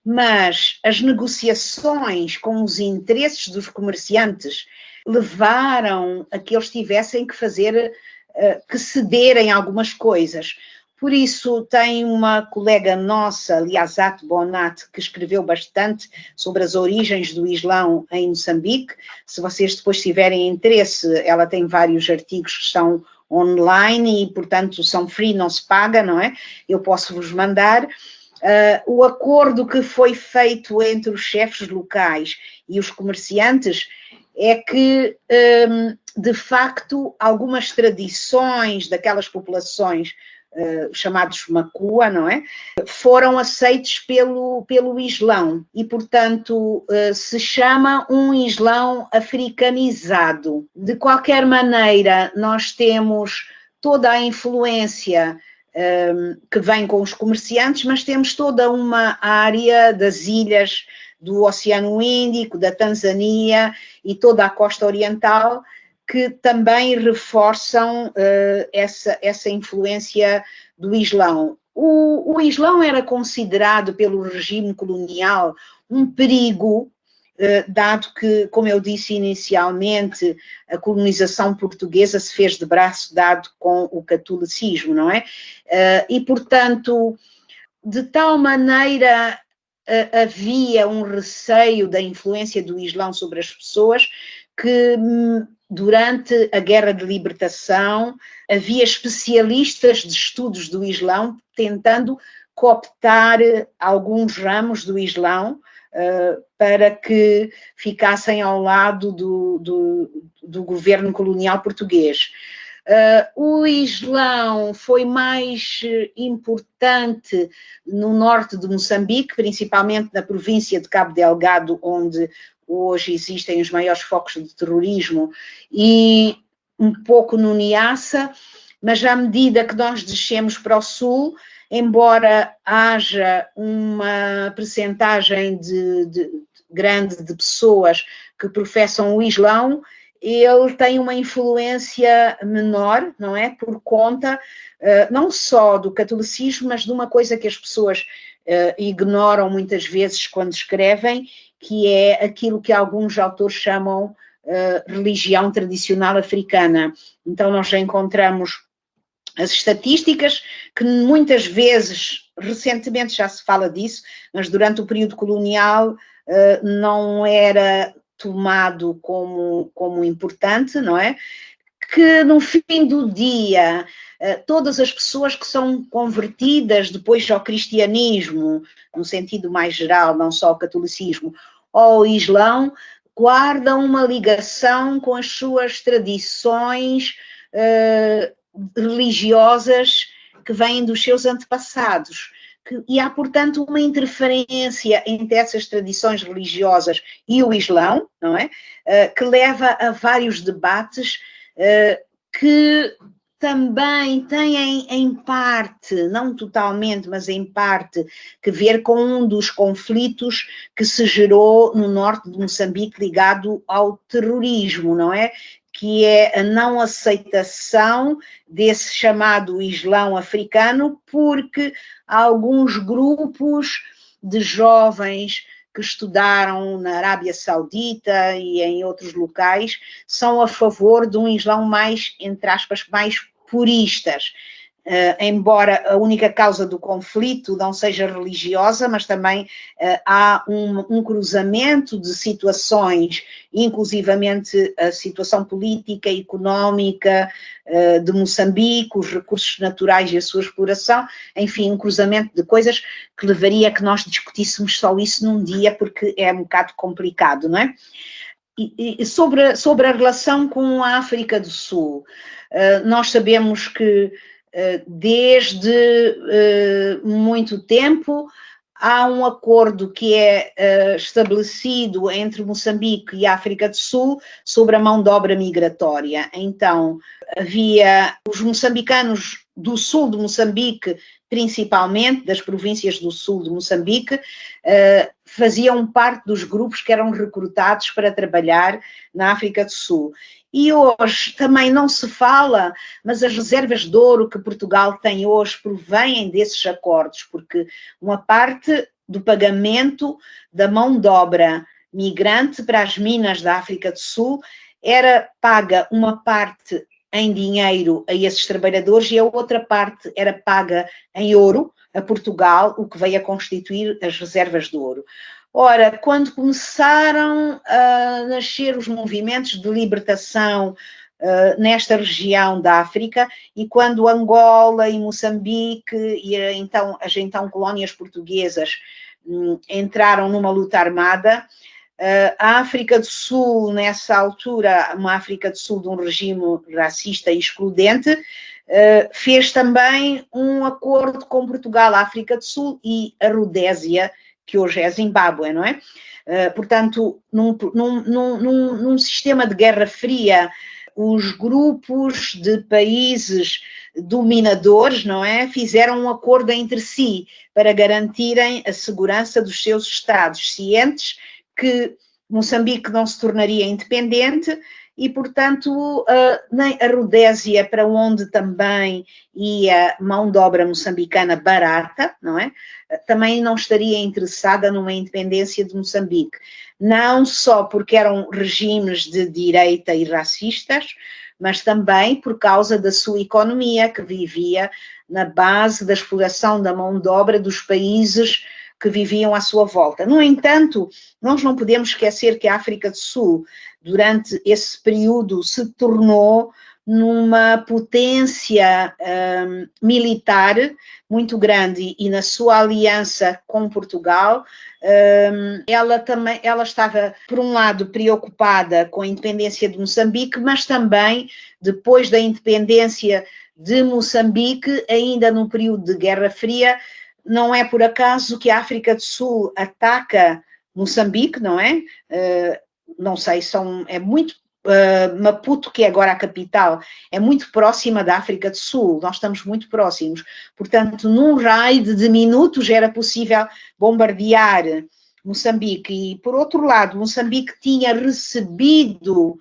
Mas as negociações com os interesses dos comerciantes levaram a que eles tivessem que cederem algumas coisas. Por isso, tem uma colega nossa, Liazat Bonat, que escreveu bastante sobre as origens do Islão em Moçambique. Se vocês depois tiverem interesse, ela tem vários artigos que estão online e, portanto, são free, não se paga, não é? Eu posso vos mandar. O acordo que foi feito entre os chefes locais e os comerciantes é que, de facto, algumas tradições daquelas populações chamados Macua, não é? Foram aceitos pelo Islão e, portanto, se chama um Islão africanizado. De qualquer maneira, nós temos toda a influência que vem com os comerciantes, mas temos toda uma área das ilhas do Oceano Índico, da Tanzânia e toda a costa oriental que também reforçam essa influência do Islão. O Islão era considerado pelo regime colonial um perigo, dado que, como eu disse inicialmente, a colonização portuguesa se fez de braço dado com o catolicismo, não é? E, portanto, de tal maneira havia um receio da influência do Islão sobre as pessoas que durante a Guerra de Libertação havia especialistas de estudos do Islão tentando cooptar alguns ramos do Islão para que ficassem ao lado do governo colonial português. O Islão foi mais importante no norte de Moçambique, principalmente na província de Cabo Delgado, onde hoje existem os maiores focos de terrorismo, e um pouco no Niassa, mas à medida que nós descemos para o sul, embora haja uma percentagem grande de pessoas que professam o Islão, ele tem uma influência menor, não é? Por conta não só do catolicismo, mas de uma coisa que as pessoas ignoram muitas vezes quando escrevem, que é aquilo que alguns autores chamam religião tradicional africana. Então nós já encontramos as estatísticas, que muitas vezes, recentemente já se fala disso, mas durante o período colonial não era tomado como importante, não é? Que no fim do dia, todas as pessoas que são convertidas depois ao cristianismo, no sentido mais geral, não só ao catolicismo, ou ao islão, guardam uma ligação com as suas tradições religiosas que vêm dos seus antepassados. E há, portanto, uma interferência entre essas tradições religiosas e o Islão, não é? Que leva a vários debates que também têm, em parte, não totalmente, mas em parte, que ver com um dos conflitos que se gerou no norte de Moçambique ligado ao terrorismo, não é? Que é a não aceitação desse chamado Islão africano, porque alguns grupos de jovens que estudaram na Arábia Saudita e em outros locais são a favor de um Islão mais, entre aspas, mais puristas. Embora a única causa do conflito não seja religiosa, mas também há um cruzamento de situações, inclusivamente a situação política e económica de Moçambique, os recursos naturais e a sua exploração, enfim, um cruzamento de coisas que levaria a que nós discutíssemos só isso num dia, porque é um bocado complicado, não é? E sobre a relação com a África do Sul, nós sabemos que desde muito tempo há um acordo que é estabelecido entre Moçambique e a África do Sul sobre a mão de obra migratória. Então, havia os moçambicanos do sul de Moçambique, principalmente das províncias do sul de Moçambique, faziam parte dos grupos que eram recrutados para trabalhar na África do Sul. E hoje também não se fala, mas as reservas de ouro que Portugal tem hoje provêm desses acordos, porque uma parte do pagamento da mão de obra migrante para as minas da África do Sul era paga uma parte em dinheiro a esses trabalhadores e a outra parte era paga em ouro a Portugal, o que veio a constituir as reservas de ouro. Ora, quando começaram a nascer os movimentos de libertação nesta região da África e quando Angola e Moçambique e as então colónias portuguesas entraram numa luta armada, a África do Sul, nessa altura, uma África do Sul de um regime racista e excludente, fez também um acordo com Portugal, a África do Sul e a Rodésia, que hoje é a Zimbábue, não é? Portanto, num sistema de Guerra Fria, os grupos de países dominadores, não é? Fizeram um acordo entre si para garantirem a segurança dos seus estados, cientes que Moçambique não se tornaria independente e, portanto, nem a Rodésia, para onde também ia mão de obra moçambicana barata, não é? Também não estaria interessada numa independência de Moçambique. Não só porque eram regimes de direita e racistas, mas também por causa da sua economia, que vivia na base da exploração da mão de obra dos países que viviam à sua volta. No entanto, nós não podemos esquecer que a África do Sul, durante esse período, se tornou numa potência militar muito grande e na sua aliança com Portugal, ela estava, por um lado, preocupada com a independência de Moçambique, mas também, depois da independência de Moçambique, ainda no período de Guerra Fria, não é por acaso que a África do Sul ataca Moçambique, não é? Não sei, é muito... Maputo, que é agora a capital, é muito próxima da África do Sul, nós estamos muito próximos, portanto, num raio de minutos era possível bombardear Moçambique, e por outro lado, Moçambique tinha recebido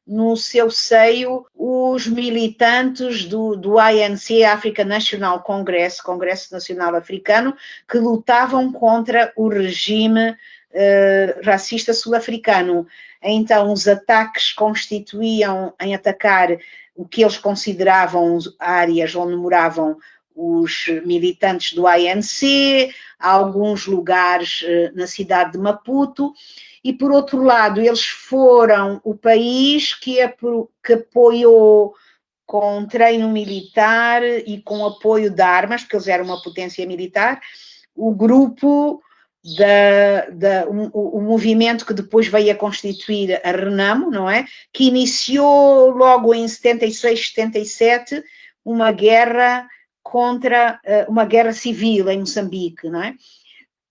no seu seio os militantes do ANC, African National Congress, Congresso Nacional Africano, que lutavam contra o regime racista sul-africano. Então, os ataques constituíam em atacar o que eles consideravam áreas onde moravam os militantes do ANC, alguns lugares na cidade de Maputo, e, por outro lado, eles foram o país que apoiou com treino militar e com apoio de armas, porque eles eram uma potência militar, o grupo... o movimento que depois veio a constituir a Renamo, não é? Que iniciou logo em 76, 77 uma guerra uma guerra civil em Moçambique, não é?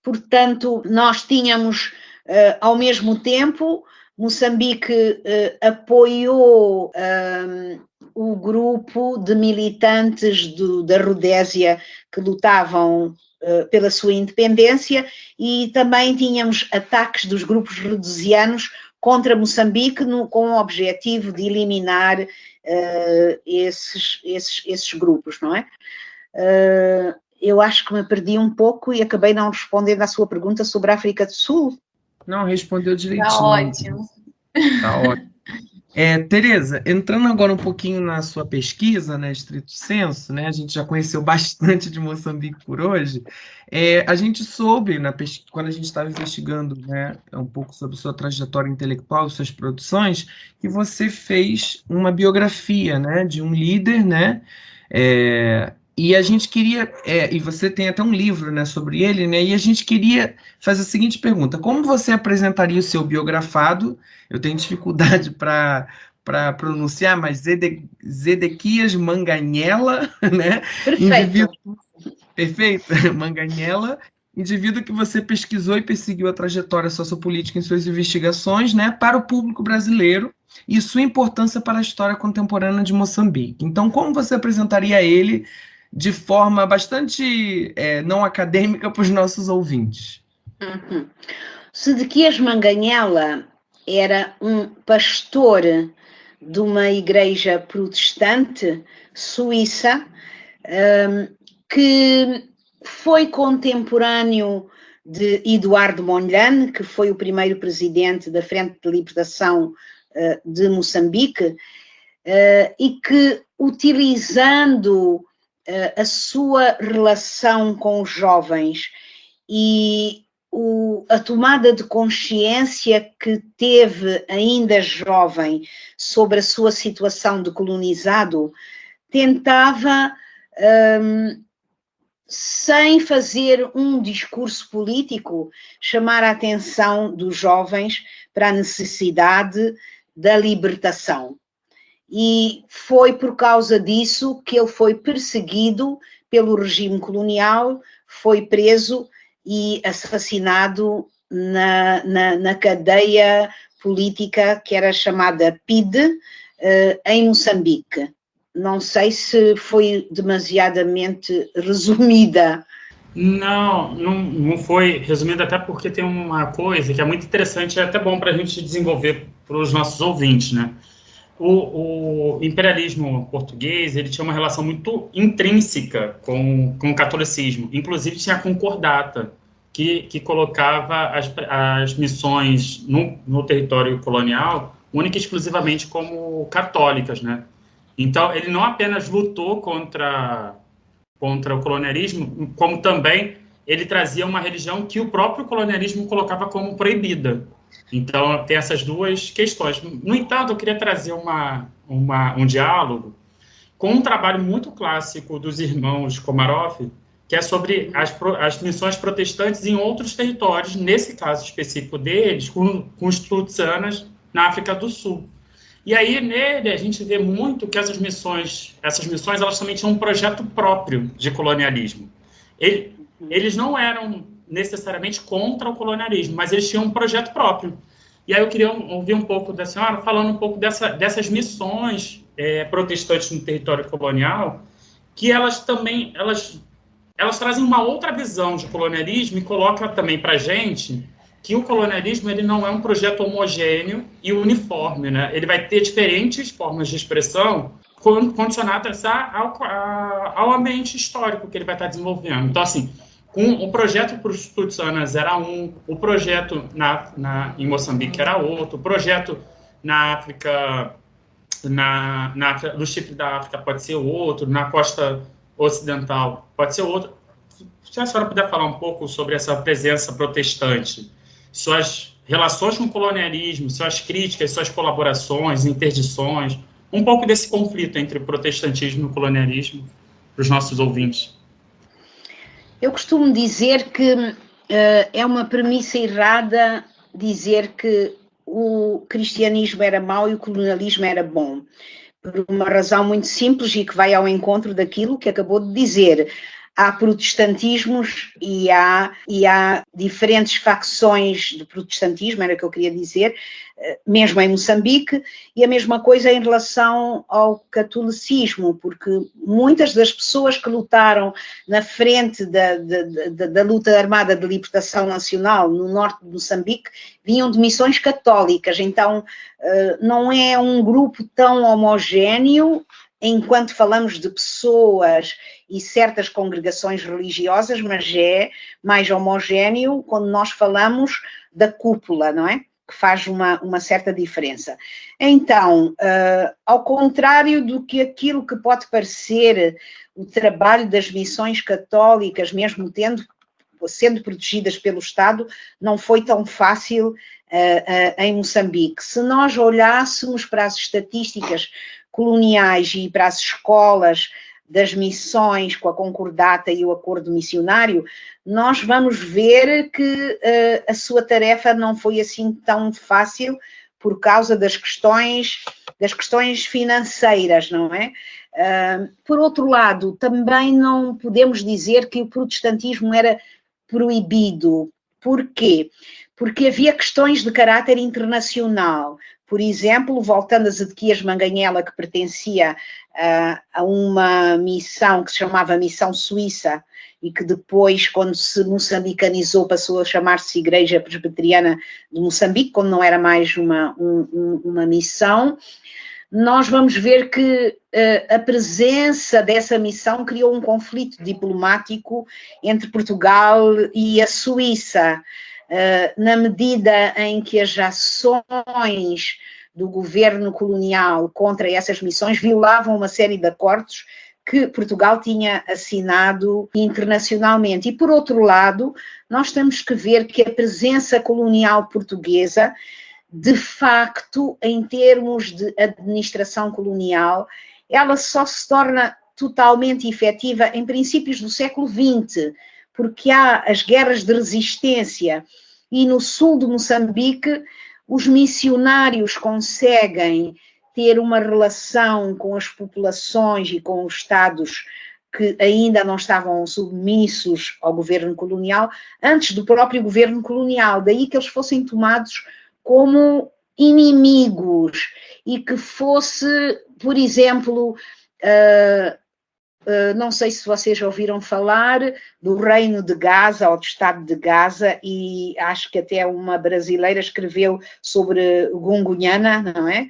Portanto, nós tínhamos ao mesmo tempo, Moçambique apoiou o grupo de militantes da Rodésia que lutavam pela sua independência, e também tínhamos ataques dos grupos rhodesianos contra Moçambique com o objetivo de eliminar esses grupos, não é? Eu acho que me perdi um pouco e acabei não respondendo à sua pergunta sobre a África do Sul. Não, respondeu direitinho. Tá ótimo. Tá ótimo. Tereza, entrando agora um pouquinho na sua pesquisa, né, estrito senso, né, a gente já conheceu bastante de Moçambique por hoje, a gente soube, quando a gente estava investigando, né, um pouco sobre sua trajetória intelectual, suas produções, que você fez uma biografia, né, de um líder, né, e a gente queria, e você tem até um livro, né, sobre ele, né, e a gente queria fazer a seguinte pergunta: como você apresentaria o seu biografado? Eu tenho dificuldade para pronunciar, mas Zedequias Manganella, né? Perfeito. Perfeito, Manganella, indivíduo que você pesquisou e perseguiu a trajetória sociopolítica em suas investigações, né, para o público brasileiro e sua importância para a história contemporânea de Moçambique. Então, como você apresentaria ele de forma bastante não acadêmica para os nossos ouvintes? Zedequias Manganella era um pastor de uma igreja protestante suíça que foi contemporâneo de Eduardo Mondlane, que foi o primeiro presidente da Frente de Libertação de Moçambique, e que, utilizando a sua relação com os jovens e a tomada de consciência que teve ainda jovem sobre a sua situação de colonizado, tentava, sem fazer um discurso político, chamar a atenção dos jovens para a necessidade da libertação. E foi por causa disso que ele foi perseguido pelo regime colonial, foi preso e assassinado na cadeia política que era chamada PIDE, em Moçambique. Não sei se foi demasiadamente resumida. Não foi resumida, até porque tem uma coisa que é muito interessante e é até bom para a gente desenvolver para os nossos ouvintes, né? O imperialismo português, ele tinha uma relação muito intrínseca com o catolicismo. Inclusive, tinha a concordata, que colocava as missões no território colonial única e exclusivamente como católicas, né? Então, ele não apenas lutou contra o colonialismo, como também ele trazia uma religião que o próprio colonialismo colocava como proibida. Então, tem essas duas questões. No entanto, eu queria trazer um diálogo com um trabalho muito clássico dos irmãos Komarov, que é sobre as missões protestantes em outros territórios, nesse caso específico deles, com os Tutsanas na África do Sul. E aí, nele, a gente vê muito que essas missões, elas também tinham um projeto próprio de colonialismo. Eles não eram necessariamente contra o colonialismo, mas eles tinham um projeto próprio. E aí eu queria ouvir um pouco da senhora, falando um pouco dessas missões protestantes no território colonial, que elas trazem uma outra visão de colonialismo e colocam também para a gente que o colonialismo ele não é um projeto homogêneo e uniforme, né? Ele vai ter diferentes formas de expressão condicionadas ao ambiente histórico que ele vai estar desenvolvendo. Então, assim, o projeto para os Tutsanas era o projeto em Moçambique era outro, o projeto na África, no Chipre da África pode ser outro, na costa ocidental pode ser outro. Se a senhora puder falar um pouco sobre essa presença protestante, suas relações com o colonialismo, suas críticas, suas colaborações, interdições, um pouco desse conflito entre o protestantismo e o colonialismo para os nossos ouvintes. Eu costumo dizer que é uma premissa errada dizer que o cristianismo era mau e o colonialismo era bom, por uma razão muito simples e que vai ao encontro daquilo que acabou de dizer. Há protestantismos e há diferentes facções de protestantismo, era o que eu queria dizer, mesmo em Moçambique, e a mesma coisa em relação ao catolicismo, porque muitas das pessoas que lutaram na frente da luta armada de libertação nacional no norte de Moçambique vinham de missões católicas, então não é um grupo tão homogéneo enquanto falamos de pessoas e certas congregações religiosas, mas é mais homogéneo quando nós falamos da cúpula, não é? Que faz uma certa diferença. Então, ao contrário do que aquilo que pode parecer o trabalho das missões católicas, mesmo sendo protegidas pelo Estado, não foi tão fácil em Moçambique. Se nós olhássemos para as estatísticas coloniais e para as escolas das missões com a concordata e o acordo missionário, nós vamos ver que a sua tarefa não foi assim tão fácil por causa das questões financeiras, não é? Por outro lado, também não podemos dizer que o protestantismo era proibido. Porquê? Porque havia questões de caráter internacional. Por exemplo, voltando a Zedequias Manganhela, que pertencia a uma missão que se chamava Missão Suíça e que depois, quando se moçambicanizou, passou a chamar-se Igreja Presbiteriana de Moçambique, quando não era mais uma missão, nós vamos ver que a presença dessa missão criou um conflito diplomático entre Portugal e a Suíça, na medida em que as ações do governo colonial contra essas missões violavam uma série de acordos que Portugal tinha assinado internacionalmente. E, por outro lado, nós temos que ver que a presença colonial portuguesa, de facto, em termos de administração colonial, ela só se torna totalmente efetiva em princípios do século XX, porque há as guerras de resistência e no sul de Moçambique os missionários conseguem ter uma relação com as populações e com os estados que ainda não estavam submissos ao governo colonial, antes do próprio governo colonial, daí que eles fossem tomados como inimigos e que fosse, por exemplo, não sei se vocês ouviram falar do Reino de Gaza ou do Estado de Gaza, e acho que até uma brasileira escreveu sobre Gungunhana, não é?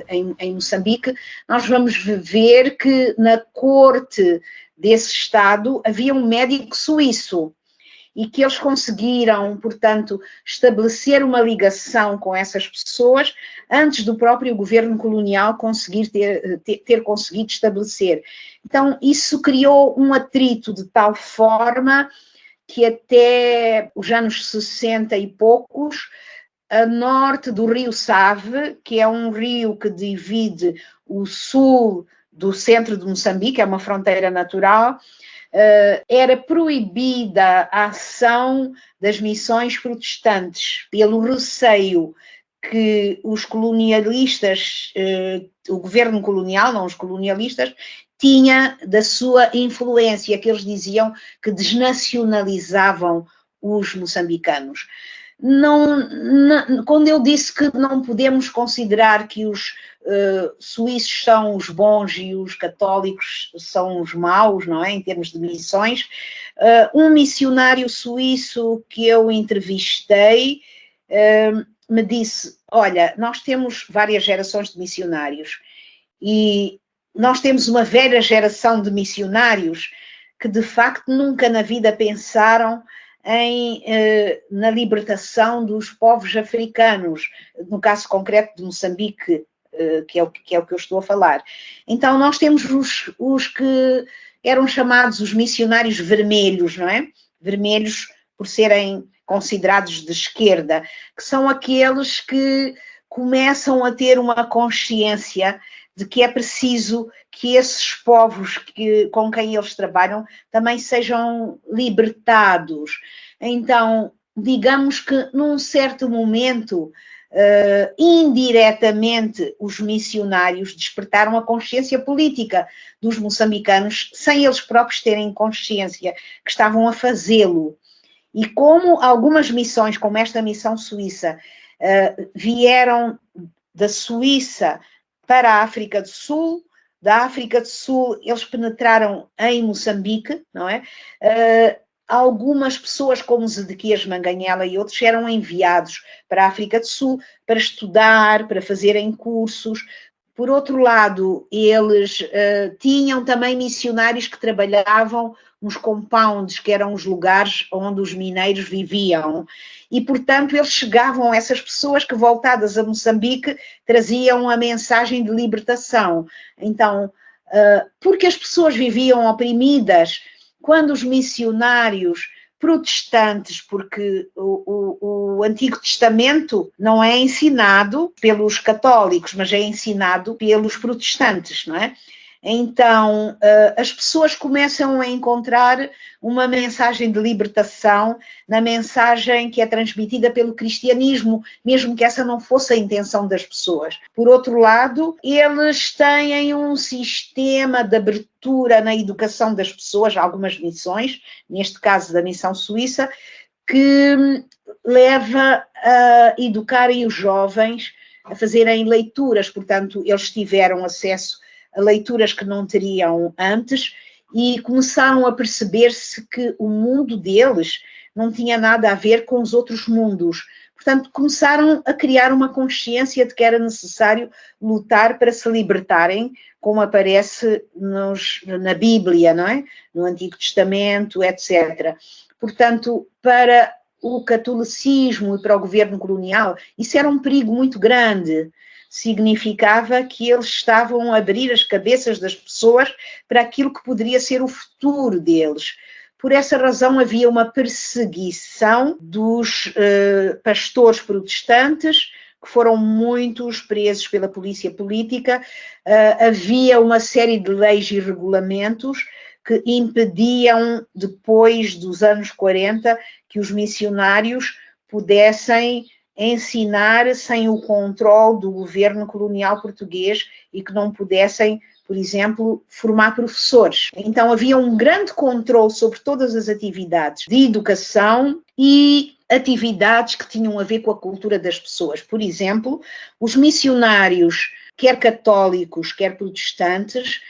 Em Moçambique. Nós vamos ver que na corte desse Estado havia um médico suíço e que eles conseguiram, portanto, estabelecer uma ligação com essas pessoas antes do próprio governo colonial conseguir ter conseguido estabelecer. Então, isso criou um atrito de tal forma que até os anos 60 e poucos a norte do rio Save, que é um rio que divide o sul do centro de Moçambique, é uma fronteira natural. Era proibida a ação das missões protestantes pelo receio que os colonialistas, o governo colonial, não os colonialistas, tinha da sua influência, que eles diziam que desnacionalizavam os moçambicanos. Quando eu disse que não podemos considerar que os suíços são os bons e os católicos são os maus, não é? Em termos de missões, um missionário suíço que eu entrevistei me disse, olha, nós temos várias gerações de missionários e nós temos uma velha geração de missionários que de facto nunca na vida pensaram na libertação dos povos africanos, no caso concreto de Moçambique, que é o que eu estou a falar. Então nós temos os que eram chamados os missionários vermelhos, não é? Vermelhos por serem considerados de esquerda, que são aqueles que começam a ter uma consciência de que é preciso que esses povos com quem eles trabalham também sejam libertados. Então, digamos que num certo momento, indiretamente, os missionários despertaram a consciência política dos moçambicanos, sem eles próprios terem consciência que estavam a fazê-lo. E como algumas missões, como esta missão suíça, vieram da Suíça para a África do Sul, da África do Sul eles penetraram em Moçambique, não é? Algumas pessoas como Zedequias Manganhela e outros eram enviados para a África do Sul para estudar, para fazerem cursos. Por outro lado, eles tinham também missionários que trabalhavam nos compounds, que eram os lugares onde os mineiros viviam. E, portanto, eles chegavam a essas pessoas que, voltadas a Moçambique, traziam a mensagem de libertação. Então, porque as pessoas viviam oprimidas, quando os missionários protestantes, porque o Antigo Testamento não é ensinado pelos católicos, mas é ensinado pelos protestantes, não é? Então, as pessoas começam a encontrar uma mensagem de libertação na mensagem que é transmitida pelo cristianismo, mesmo que essa não fosse a intenção das pessoas. Por outro lado, eles têm um sistema de abertura na educação das pessoas, algumas missões, neste caso da missão suíça, que leva a educarem os jovens a fazerem leituras, portanto, eles tiveram acesso a leituras que não teriam antes e começaram a perceber-se que o mundo deles não tinha nada a ver com os outros mundos. Portanto, começaram a criar uma consciência de que era necessário lutar para se libertarem, como aparece na Bíblia, não é? No Antigo Testamento, etc. Portanto, para o catolicismo e para o governo colonial, isso era um perigo muito grande. Significava que eles estavam a abrir as cabeças das pessoas para aquilo que poderia ser o futuro deles. Por essa razão havia uma perseguição dos pastores protestantes, que foram muitos presos pela polícia política. Havia uma série de leis e regulamentos que impediam, depois dos anos 40, que os missionários pudessem ensinar sem o controle do governo colonial português e que não pudessem, por exemplo, formar professores. Então havia um grande controle sobre todas as atividades de educação e atividades que tinham a ver com a cultura das pessoas. Por exemplo, os missionários, quer católicos, quer protestantes,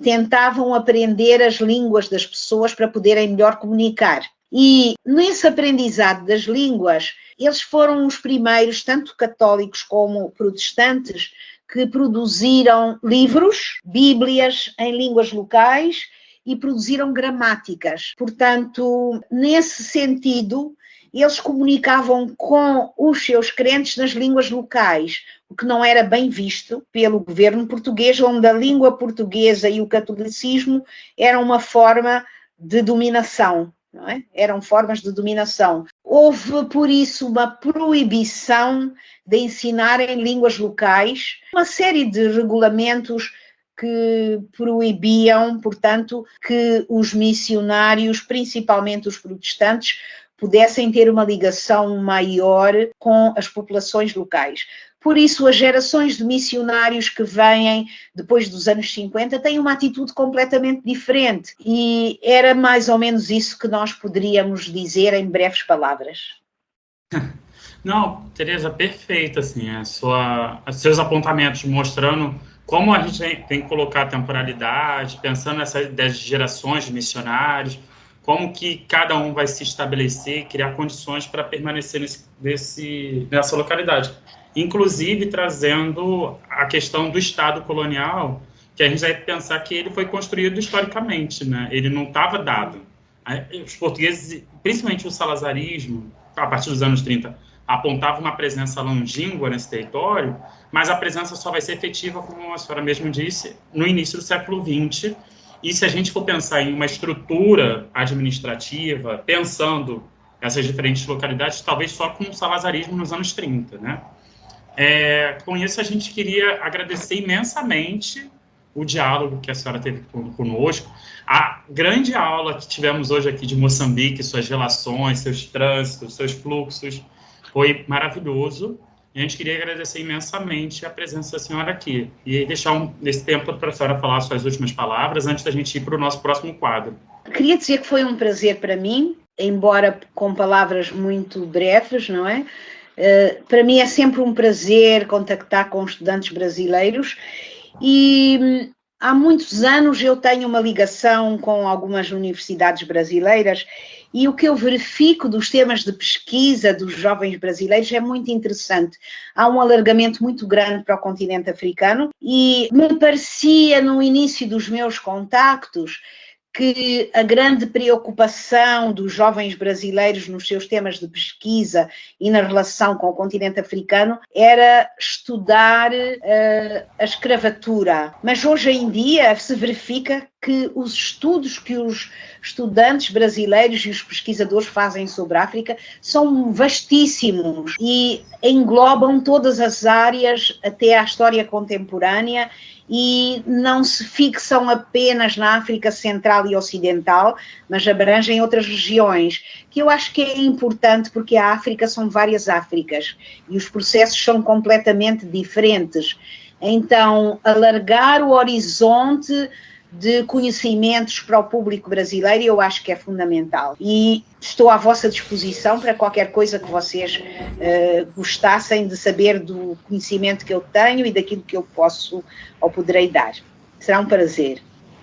tentavam aprender as línguas das pessoas para poderem melhor comunicar. E nesse aprendizado das línguas, eles foram os primeiros, tanto católicos como protestantes, que produziram livros, bíblias em línguas locais e produziram gramáticas. Portanto, nesse sentido, eles comunicavam com os seus crentes nas línguas locais, o que não era bem visto pelo governo português, onde a língua portuguesa e o catolicismo eram uma forma de dominação. Não é? Eram formas de dominação. houve, por isso, uma proibição de ensinar em línguas locais, uma série de regulamentos que proibiam, portanto, que os missionários, principalmente os protestantes, pudessem ter uma ligação maior com as populações locais. Por isso, as gerações de missionários que vêm depois dos anos 50 têm uma atitude completamente diferente. E era mais ou menos isso que nós poderíamos dizer em breves palavras. Não, Tereza, perfeito, assim, seus apontamentos mostrando como a gente tem que colocar a temporalidade, pensando nessa ideia de gerações de missionários, como que cada um vai se estabelecer, criar condições para permanecer nessa localidade. Inclusive trazendo a questão do Estado colonial, que a gente vai pensar que ele foi construído historicamente, né? Ele não estava dado. Os portugueses, principalmente o salazarismo, a partir dos anos 30, apontava uma presença longínqua nesse território, mas a presença só vai ser efetiva, como a senhora mesmo disse, no início do século XX. E se a gente for pensar em uma estrutura administrativa, pensando essas diferentes localidades, talvez só com o salazarismo nos anos 30, né? Com isso, a gente queria agradecer imensamente o diálogo que a senhora teve conosco, a grande aula que tivemos hoje aqui de Moçambique, suas relações, seus trânsitos, seus fluxos, foi maravilhoso. E a gente queria agradecer imensamente a presença da senhora aqui e deixar esse tempo para a senhora falar suas últimas palavras antes da gente ir para o nosso próximo quadro. Queria dizer que foi um prazer para mim, embora com palavras muito breves, não é? Para mim é sempre um prazer contactar com estudantes brasileiros e há muitos anos eu tenho uma ligação com algumas universidades brasileiras e o que eu verifico dos temas de pesquisa dos jovens brasileiros é muito interessante. Há um alargamento muito grande para o continente africano e me parecia no início dos meus contactos que a grande preocupação dos jovens brasileiros nos seus temas de pesquisa e na relação com o continente africano era estudar a escravatura. Mas hoje em dia se verifica que os estudos que os estudantes brasileiros e os pesquisadores fazem sobre a África são vastíssimos e englobam todas as áreas até à história contemporânea e não se fixam apenas na África Central e Ocidental, mas abrangem outras regiões, que eu acho que é importante porque a África são várias Áfricas e os processos são completamente diferentes. Então, alargar o horizonte de conhecimentos para o público brasileiro eu acho que é fundamental. E estou à vossa disposição para qualquer coisa que vocês gostassem de saber do conhecimento que eu tenho e daquilo que eu posso ou poderei dar. Será um prazer.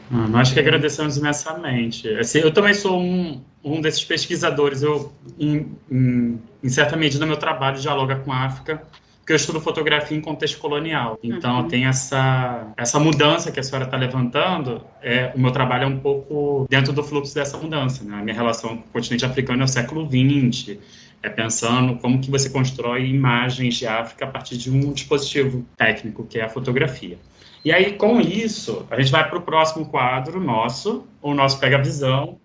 Nós que agradecemos imensamente. Assim, eu também sou um desses pesquisadores. Eu, em certa medida, meu trabalho dialoga com a África, porque eu estudo fotografia em contexto colonial. Então, tem essa mudança que a senhora está levantando, o meu trabalho é um pouco dentro do fluxo dessa mudança, né? A minha relação com o continente africano é o século XX, pensando como que você constrói imagens de África a partir de um dispositivo técnico, que é a fotografia. E aí, com isso, a gente vai para o próximo quadro nosso, o nosso Pega Visão,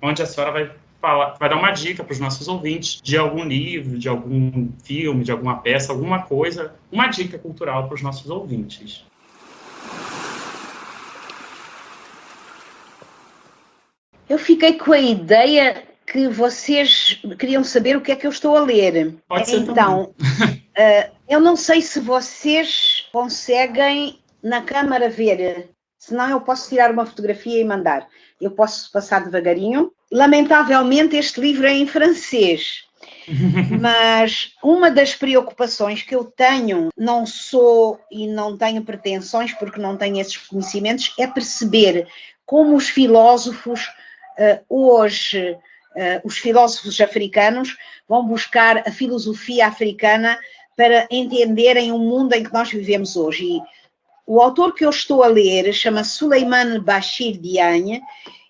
onde a senhora vai dar uma dica para os nossos ouvintes de algum livro, de algum filme, de alguma peça, alguma coisa, uma dica cultural para os nossos ouvintes. Eu fiquei com a ideia que vocês queriam saber o que é que eu estou a ler. Pode ser então, eu não sei se vocês conseguem na câmara ver, senão eu posso tirar uma fotografia e mandar. Eu posso passar devagarinho. Lamentavelmente, este livro é em francês, mas uma das preocupações que eu tenho, não sou e não tenho pretensões porque não tenho esses conhecimentos, é perceber como os filósofos hoje, os filósofos africanos vão buscar a filosofia africana para entenderem o mundo em que nós vivemos hoje. E o autor que eu estou a ler chama-se Souleymane Bachir Diagne,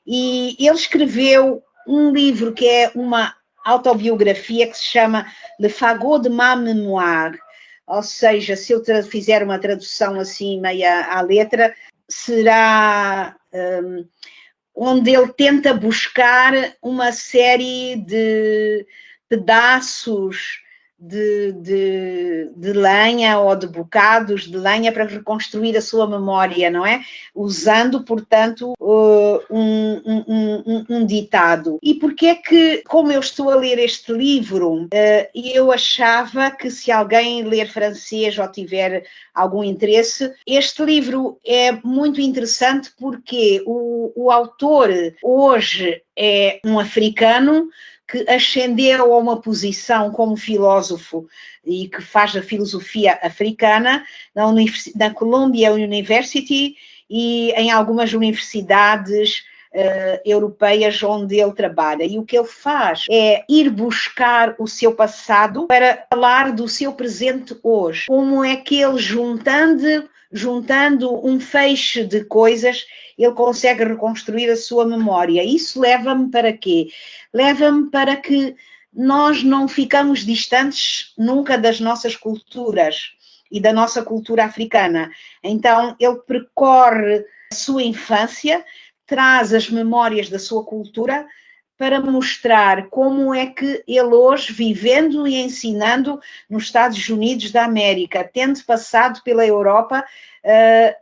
e ele escreveu um livro que é uma autobiografia que se chama Le Fagot de ma mémoire, ou seja, se eu fizer uma tradução assim meia à letra, será onde ele tenta buscar uma série de pedaços de lenha ou de bocados de lenha para reconstruir a sua memória, não é? Usando, portanto, um ditado. E porque é que, como eu estou a ler este livro, eu achava que se alguém ler francês ou tiver algum interesse, este livro é muito interessante porque o autor hoje é um africano que ascendeu a uma posição como filósofo e que faz a filosofia africana na Columbia University e em algumas universidades europeias onde ele trabalha. E o que ele faz é ir buscar o seu passado para falar do seu presente hoje. Como é que ele, juntando um feixe de coisas, ele consegue reconstruir a sua memória. Isso leva-me para quê? Leva-me para que nós não ficamos distantes nunca das nossas culturas e da nossa cultura africana. Então, ele percorre a sua infância, traz as memórias da sua cultura para mostrar como é que ele hoje, vivendo e ensinando nos Estados Unidos da América, tendo passado pela Europa,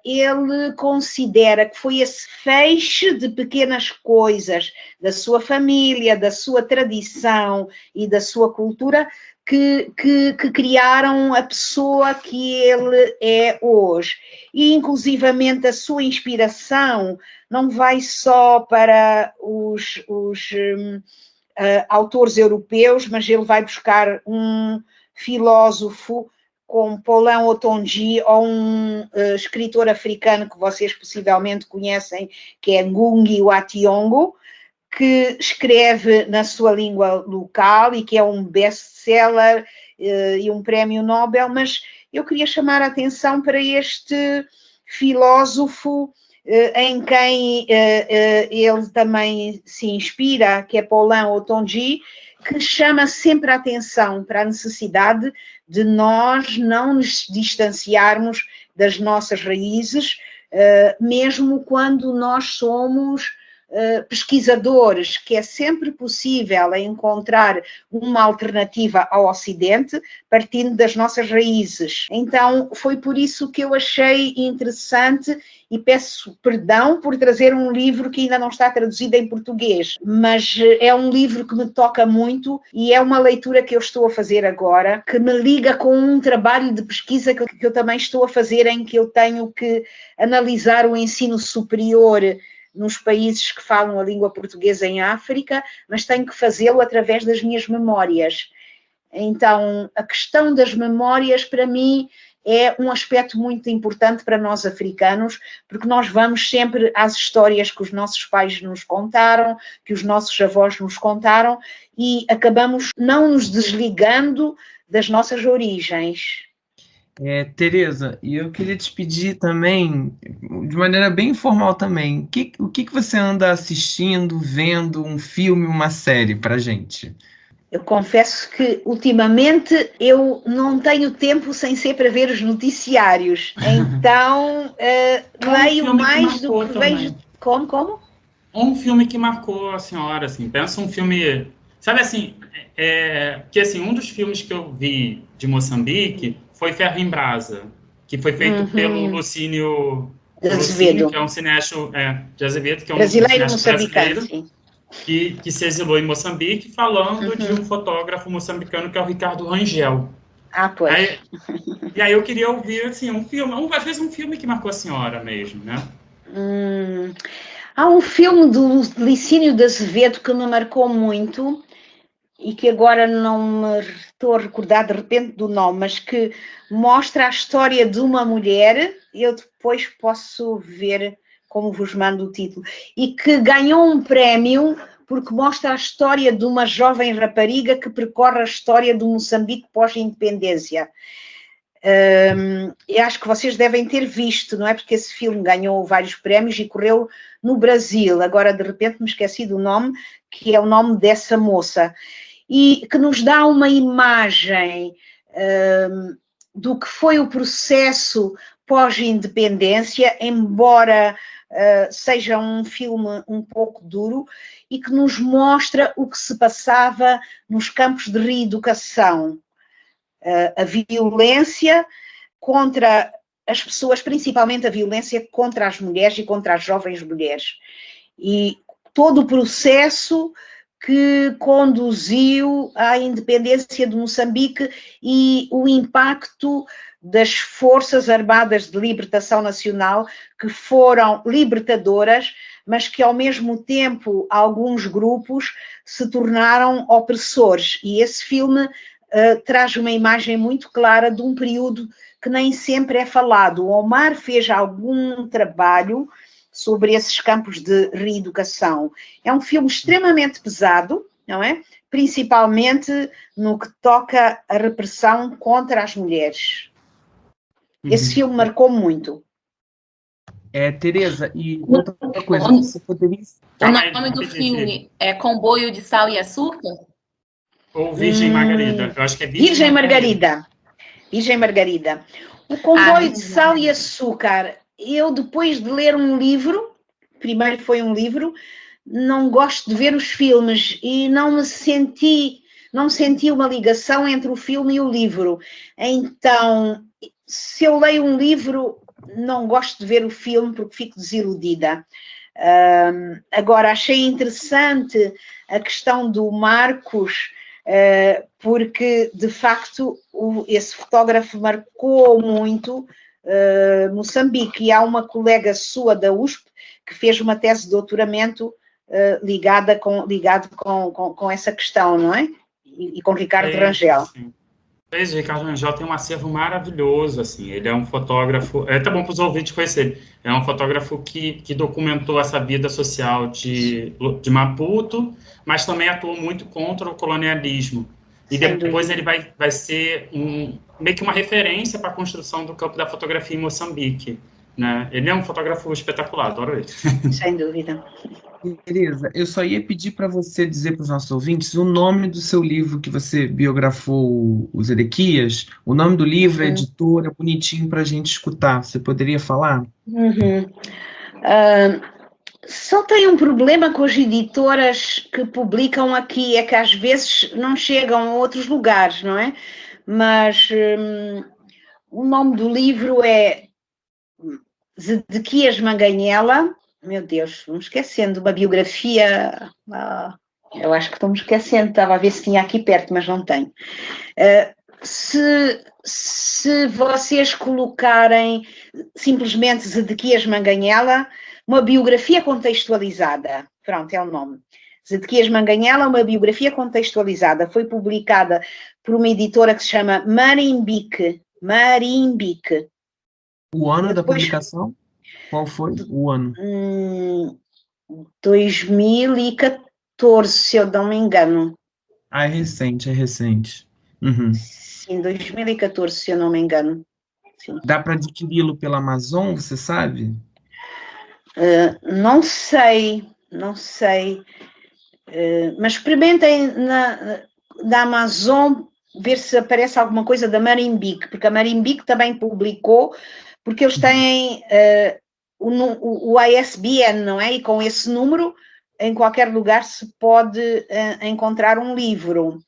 ele considera que foi esse feixe de pequenas coisas da sua família, da sua tradição e da sua cultura que criaram a pessoa que ele é hoje. E, inclusivamente, a sua inspiração não vai só para os autores europeus, mas ele vai buscar um filósofo como Paulin Otonji ou um escritor africano que vocês possivelmente conhecem, que é Ngugi wa Thiong'o, que escreve na sua língua local e que é um best-seller e um prémio Nobel, mas eu queria chamar a atenção para este filósofo em quem ele também se inspira, que é Paulin Otonji, que chama sempre a atenção para a necessidade de nós não nos distanciarmos das nossas raízes, mesmo quando nós somos pesquisadores, que é sempre possível encontrar uma alternativa ao Ocidente partindo das nossas raízes. Então, foi por isso que eu achei interessante e peço perdão por trazer um livro que ainda não está traduzido em português, mas é um livro que me toca muito e é uma leitura que eu estou a fazer agora, que me liga com um trabalho de pesquisa que eu também estou a fazer, em que eu tenho que analisar o ensino superior nos países que falam a língua portuguesa em África, mas tenho que fazê-lo através das minhas memórias. Então, a questão das memórias, para mim, é um aspecto muito importante para nós africanos, porque nós vamos sempre às histórias que os nossos pais nos contaram, que os nossos avós nos contaram, e acabamos não nos desligando das nossas origens. Tereza, e eu queria te pedir também, de maneira bem informal também, o que você anda assistindo, vendo, um filme, uma série pra gente? Eu confesso que, ultimamente, eu não tenho tempo sem ser para ver os noticiários. Então, leio mais do que vejo... Como? Um filme que marcou a senhora, assim, pensa um filme... Sabe, assim, que, assim, um dos filmes que eu vi de Moçambique foi Ferro em Brasa, que foi feito pelo Lucínio de Azevedo, que é um cineasta de Azevedo, que é um brasileiro cineasta brasileiro, que se exilou em Moçambique, falando de um fotógrafo moçambicano que é o Ricardo Rangel. Pois. E aí eu queria ouvir, assim, um filme, às vezes um filme que marcou a senhora mesmo, né? Há um filme do Licínio de Azevedo que me marcou muito e que agora não me estou a recordar de repente do nome, mas que mostra a história de uma mulher, eu depois posso ver como vos mando o título, e que ganhou um prémio porque mostra a história de uma jovem rapariga que percorre a história do Moçambique pós-independência. Eu acho que vocês devem ter visto, não é? Porque esse filme ganhou vários prémios e correu no Brasil. Agora, de repente, me esqueci do nome, que é o nome dessa moça. E que nos dá uma imagem do que foi o processo pós-independência, embora seja um filme um pouco duro e que nos mostra o que se passava nos campos de reeducação, a violência contra as pessoas, principalmente a violência contra as mulheres e contra as jovens mulheres. E todo o processo que conduziu à independência de Moçambique e o impacto das Forças Armadas de Libertação Nacional, que foram libertadoras, mas que ao mesmo tempo alguns grupos se tornaram opressores. E esse filme traz uma imagem muito clara de um período que nem sempre é falado. O Omar fez algum trabalho sobre esses campos de reeducação. É um filme extremamente pesado, não é? Principalmente no que toca à repressão contra as mulheres. Esse filme marcou muito. Tereza, e outra coisa, você poderia... O nome do filme é Comboio de Sal e Açúcar? Ou Virgem Margarida. Eu acho que é Virgem Margarida. Virgem Margarida. O Comboio de Sal e Açúcar, eu depois de ler um livro, primeiro foi um livro, não gosto de ver os filmes e não senti uma ligação entre o filme e o livro. Então, se eu leio um livro, não gosto de ver o filme porque fico desiludida. Agora, achei interessante a questão do Marcos, porque, de facto, esse fotógrafo marcou muito Moçambique. E há uma colega sua da USP que fez uma tese de doutoramento ligado com essa questão, não é? E com Ricardo Rangel. Sim. O Ricardo Rangel tem um acervo maravilhoso, assim. Ele é um fotógrafo... É até bom para os ouvintes conhecerem. É um fotógrafo que documentou essa vida social de Maputo, mas também atuou muito contra o colonialismo. E depois ele vai ser meio que uma referência para a construção do campo da fotografia em Moçambique, né? Ele é um fotógrafo espetacular, adoro ele. Sem dúvida. Tereza, eu só ia pedir para você dizer para os nossos ouvintes o nome do seu livro que você biografou os Erequias. O nome do livro, a editora, bonitinho para a gente escutar. Você poderia falar? Só tem um problema com as editoras que publicam aqui, é que às vezes não chegam a outros lugares, não é? Mas o nome do livro é Zedequias Manganhela. Meu Deus, estou-me esquecendo, uma biografia, eu acho que estou-me esquecendo, estava a ver se tinha aqui perto, mas não tenho. Se vocês colocarem simplesmente Zedequias Manganhela, uma biografia contextualizada, pronto, é o nome. Zedequias Manganhela, uma biografia contextualizada, foi publicada por uma editora que se chama Marimbique. O ano da publicação? Qual foi o ano? 2014, se eu não me engano. É recente. Uhum. Sim, 2014, se eu não me engano. Sim. Dá para adquiri-lo pela Amazon, você sabe? Não sei. Mas experimentem na Amazon ver se aparece alguma coisa da Marimbique, porque a Marimbique também publicou, porque eles têm o ISBN, não é? E com esse número, em qualquer lugar se pode encontrar um livro.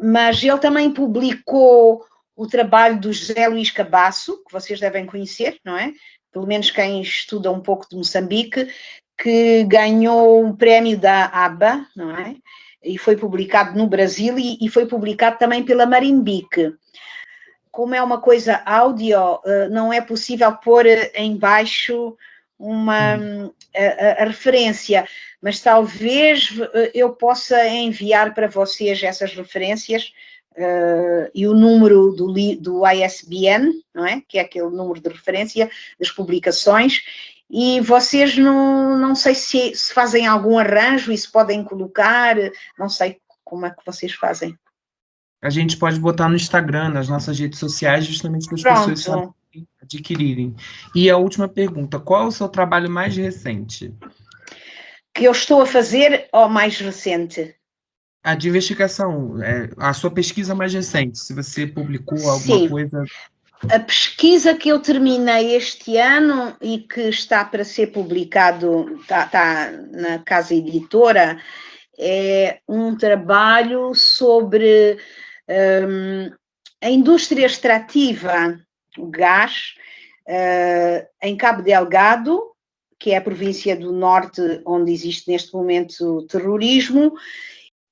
Mas ele também publicou o trabalho do José Luís Cabasso, que vocês devem conhecer, não é? Pelo menos quem estuda um pouco de Moçambique, que ganhou um prémio da ABA, não é? E foi publicado no Brasil e foi publicado também pela Marimbique. Como é uma coisa áudio, não é possível pôr em baixo a referência, mas talvez eu possa enviar para vocês essas referências e o número do ISBN, não é? Que é aquele número de referência das publicações, e vocês não sei se fazem algum arranjo e se podem colocar, não sei como é que vocês fazem. A gente pode botar no Instagram, nas nossas redes sociais, justamente para as pessoas adquirirem. E a última pergunta, qual é o seu trabalho mais recente? Que eu estou a fazer ou mais recente? A de investigação, a sua pesquisa mais recente, se você publicou alguma coisa... A pesquisa que eu terminei este ano e que está para ser publicado, está na casa editora, é um trabalho sobre a indústria extrativa, o gás, em Cabo Delgado, que é a província do norte onde existe neste momento terrorismo,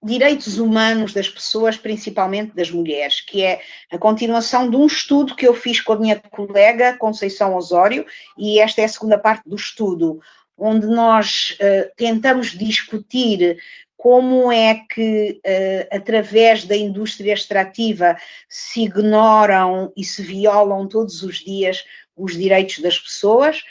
direitos humanos das pessoas, principalmente das mulheres, que é a continuação de um estudo que eu fiz com a minha colega Conceição Osório, e esta é a segunda parte do estudo, onde nós tentamos discutir como é que, através da indústria extrativa, se ignoram e se violam todos os dias os direitos das pessoas,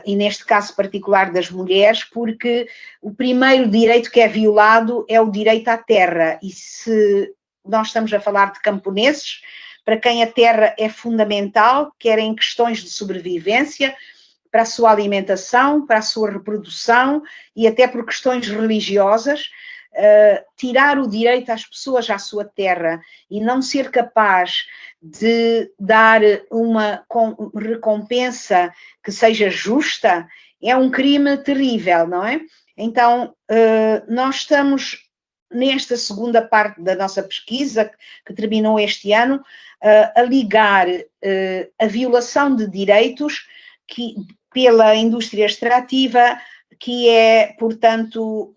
e neste caso particular das mulheres, porque o primeiro direito que é violado é o direito à terra, e se nós estamos a falar de camponeses, para quem a terra é fundamental, quer em questões de sobrevivência, para a sua alimentação, para a sua reprodução e até por questões religiosas, tirar o direito às pessoas à sua terra e não ser capaz de dar uma recompensa que seja justa, é um crime terrível, não é? Então, nós estamos nesta segunda parte da nossa pesquisa, que terminou este ano, a ligar a violação de direitos pela indústria extrativa, que é, portanto,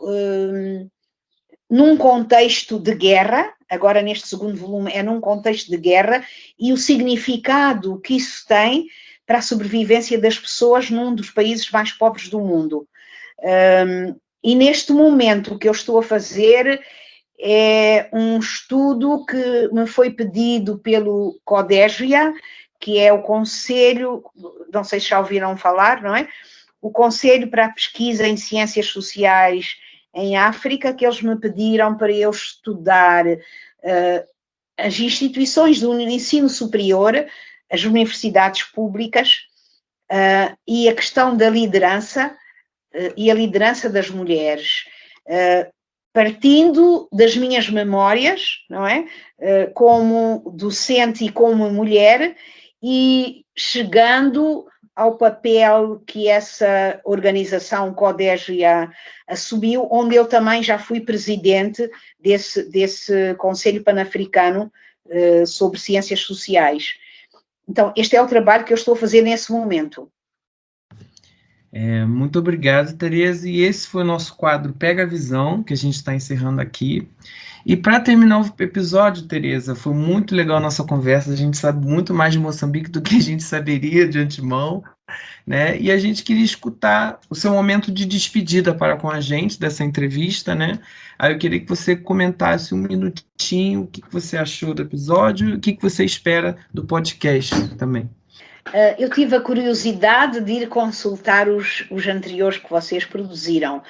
num contexto de guerra, agora neste segundo volume é num contexto de guerra, e o significado que isso tem para a sobrevivência das pessoas num dos países mais pobres do mundo. E neste momento o que eu estou a fazer é um estudo que me foi pedido pelo CODEGIA, que é o Conselho, não sei se já ouviram falar, não é? O Conselho para a Pesquisa em Ciências Sociais em África, que eles me pediram para eu estudar as instituições do ensino superior, as universidades públicas, e a questão da liderança, e a liderança das mulheres, partindo das minhas memórias, não é? Como docente e como mulher, e chegando ao papel que essa organização CODEGIA assumiu, onde eu também já fui presidente desse Conselho Pan-Africano sobre Ciências Sociais. Então, este é o trabalho que eu estou a fazer nesse momento. Muito obrigado, Tereza. E esse foi o nosso quadro Pega a Visão, que a gente está encerrando aqui. E para terminar o episódio, Tereza, foi muito legal a nossa conversa. A gente sabe muito mais de Moçambique do que a gente saberia de antemão, né? E a gente queria escutar o seu momento de despedida para com a gente dessa entrevista, né? Aí eu queria que você comentasse um minutinho o que você achou do episódio e o que você espera do podcast também. Eu tive a curiosidade de ir consultar os anteriores que vocês produziram.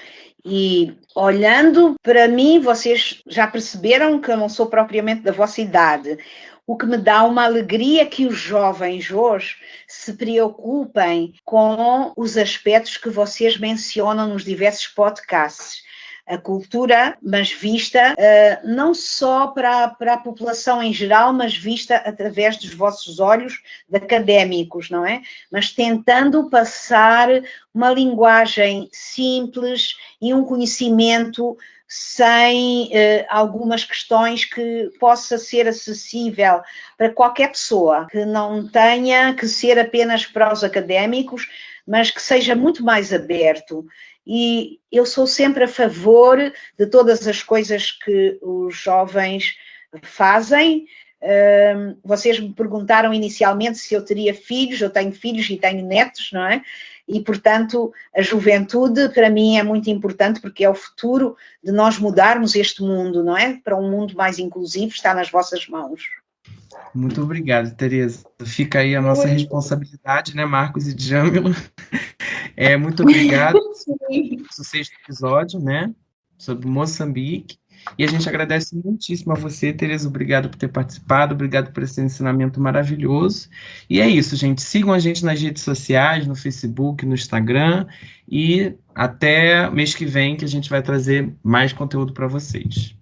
E olhando para mim, vocês já perceberam que eu não sou propriamente da vossa idade, o que me dá uma alegria que os jovens hoje se preocupem com os aspectos que vocês mencionam nos diversos podcasts. A cultura, mas vista não só para a população em geral, mas vista através dos vossos olhos de académicos, não é? Mas tentando passar uma linguagem simples e um conhecimento sem algumas questões que possa ser acessível para qualquer pessoa, que não tenha que ser apenas para os académicos, mas que seja muito mais aberto. E eu sou sempre a favor de todas as coisas que os jovens fazem. Vocês me perguntaram inicialmente se eu teria filhos, eu tenho filhos e tenho netos, não é? E, portanto, a juventude para mim é muito importante porque é o futuro de nós mudarmos este mundo, não é? Para um mundo mais inclusivo, está nas vossas mãos. Muito obrigado, Tereza. Fica aí a nossa responsabilidade, né, Marcos e Djamila? Muito obrigado pelo sexto episódio, né, sobre Moçambique. E a gente agradece muitíssimo a você, Tereza. Obrigado por ter participado, obrigado por esse ensinamento maravilhoso. E é isso, gente. Sigam a gente nas redes sociais, no Facebook, no Instagram. E até mês que vem, que a gente vai trazer mais conteúdo para vocês.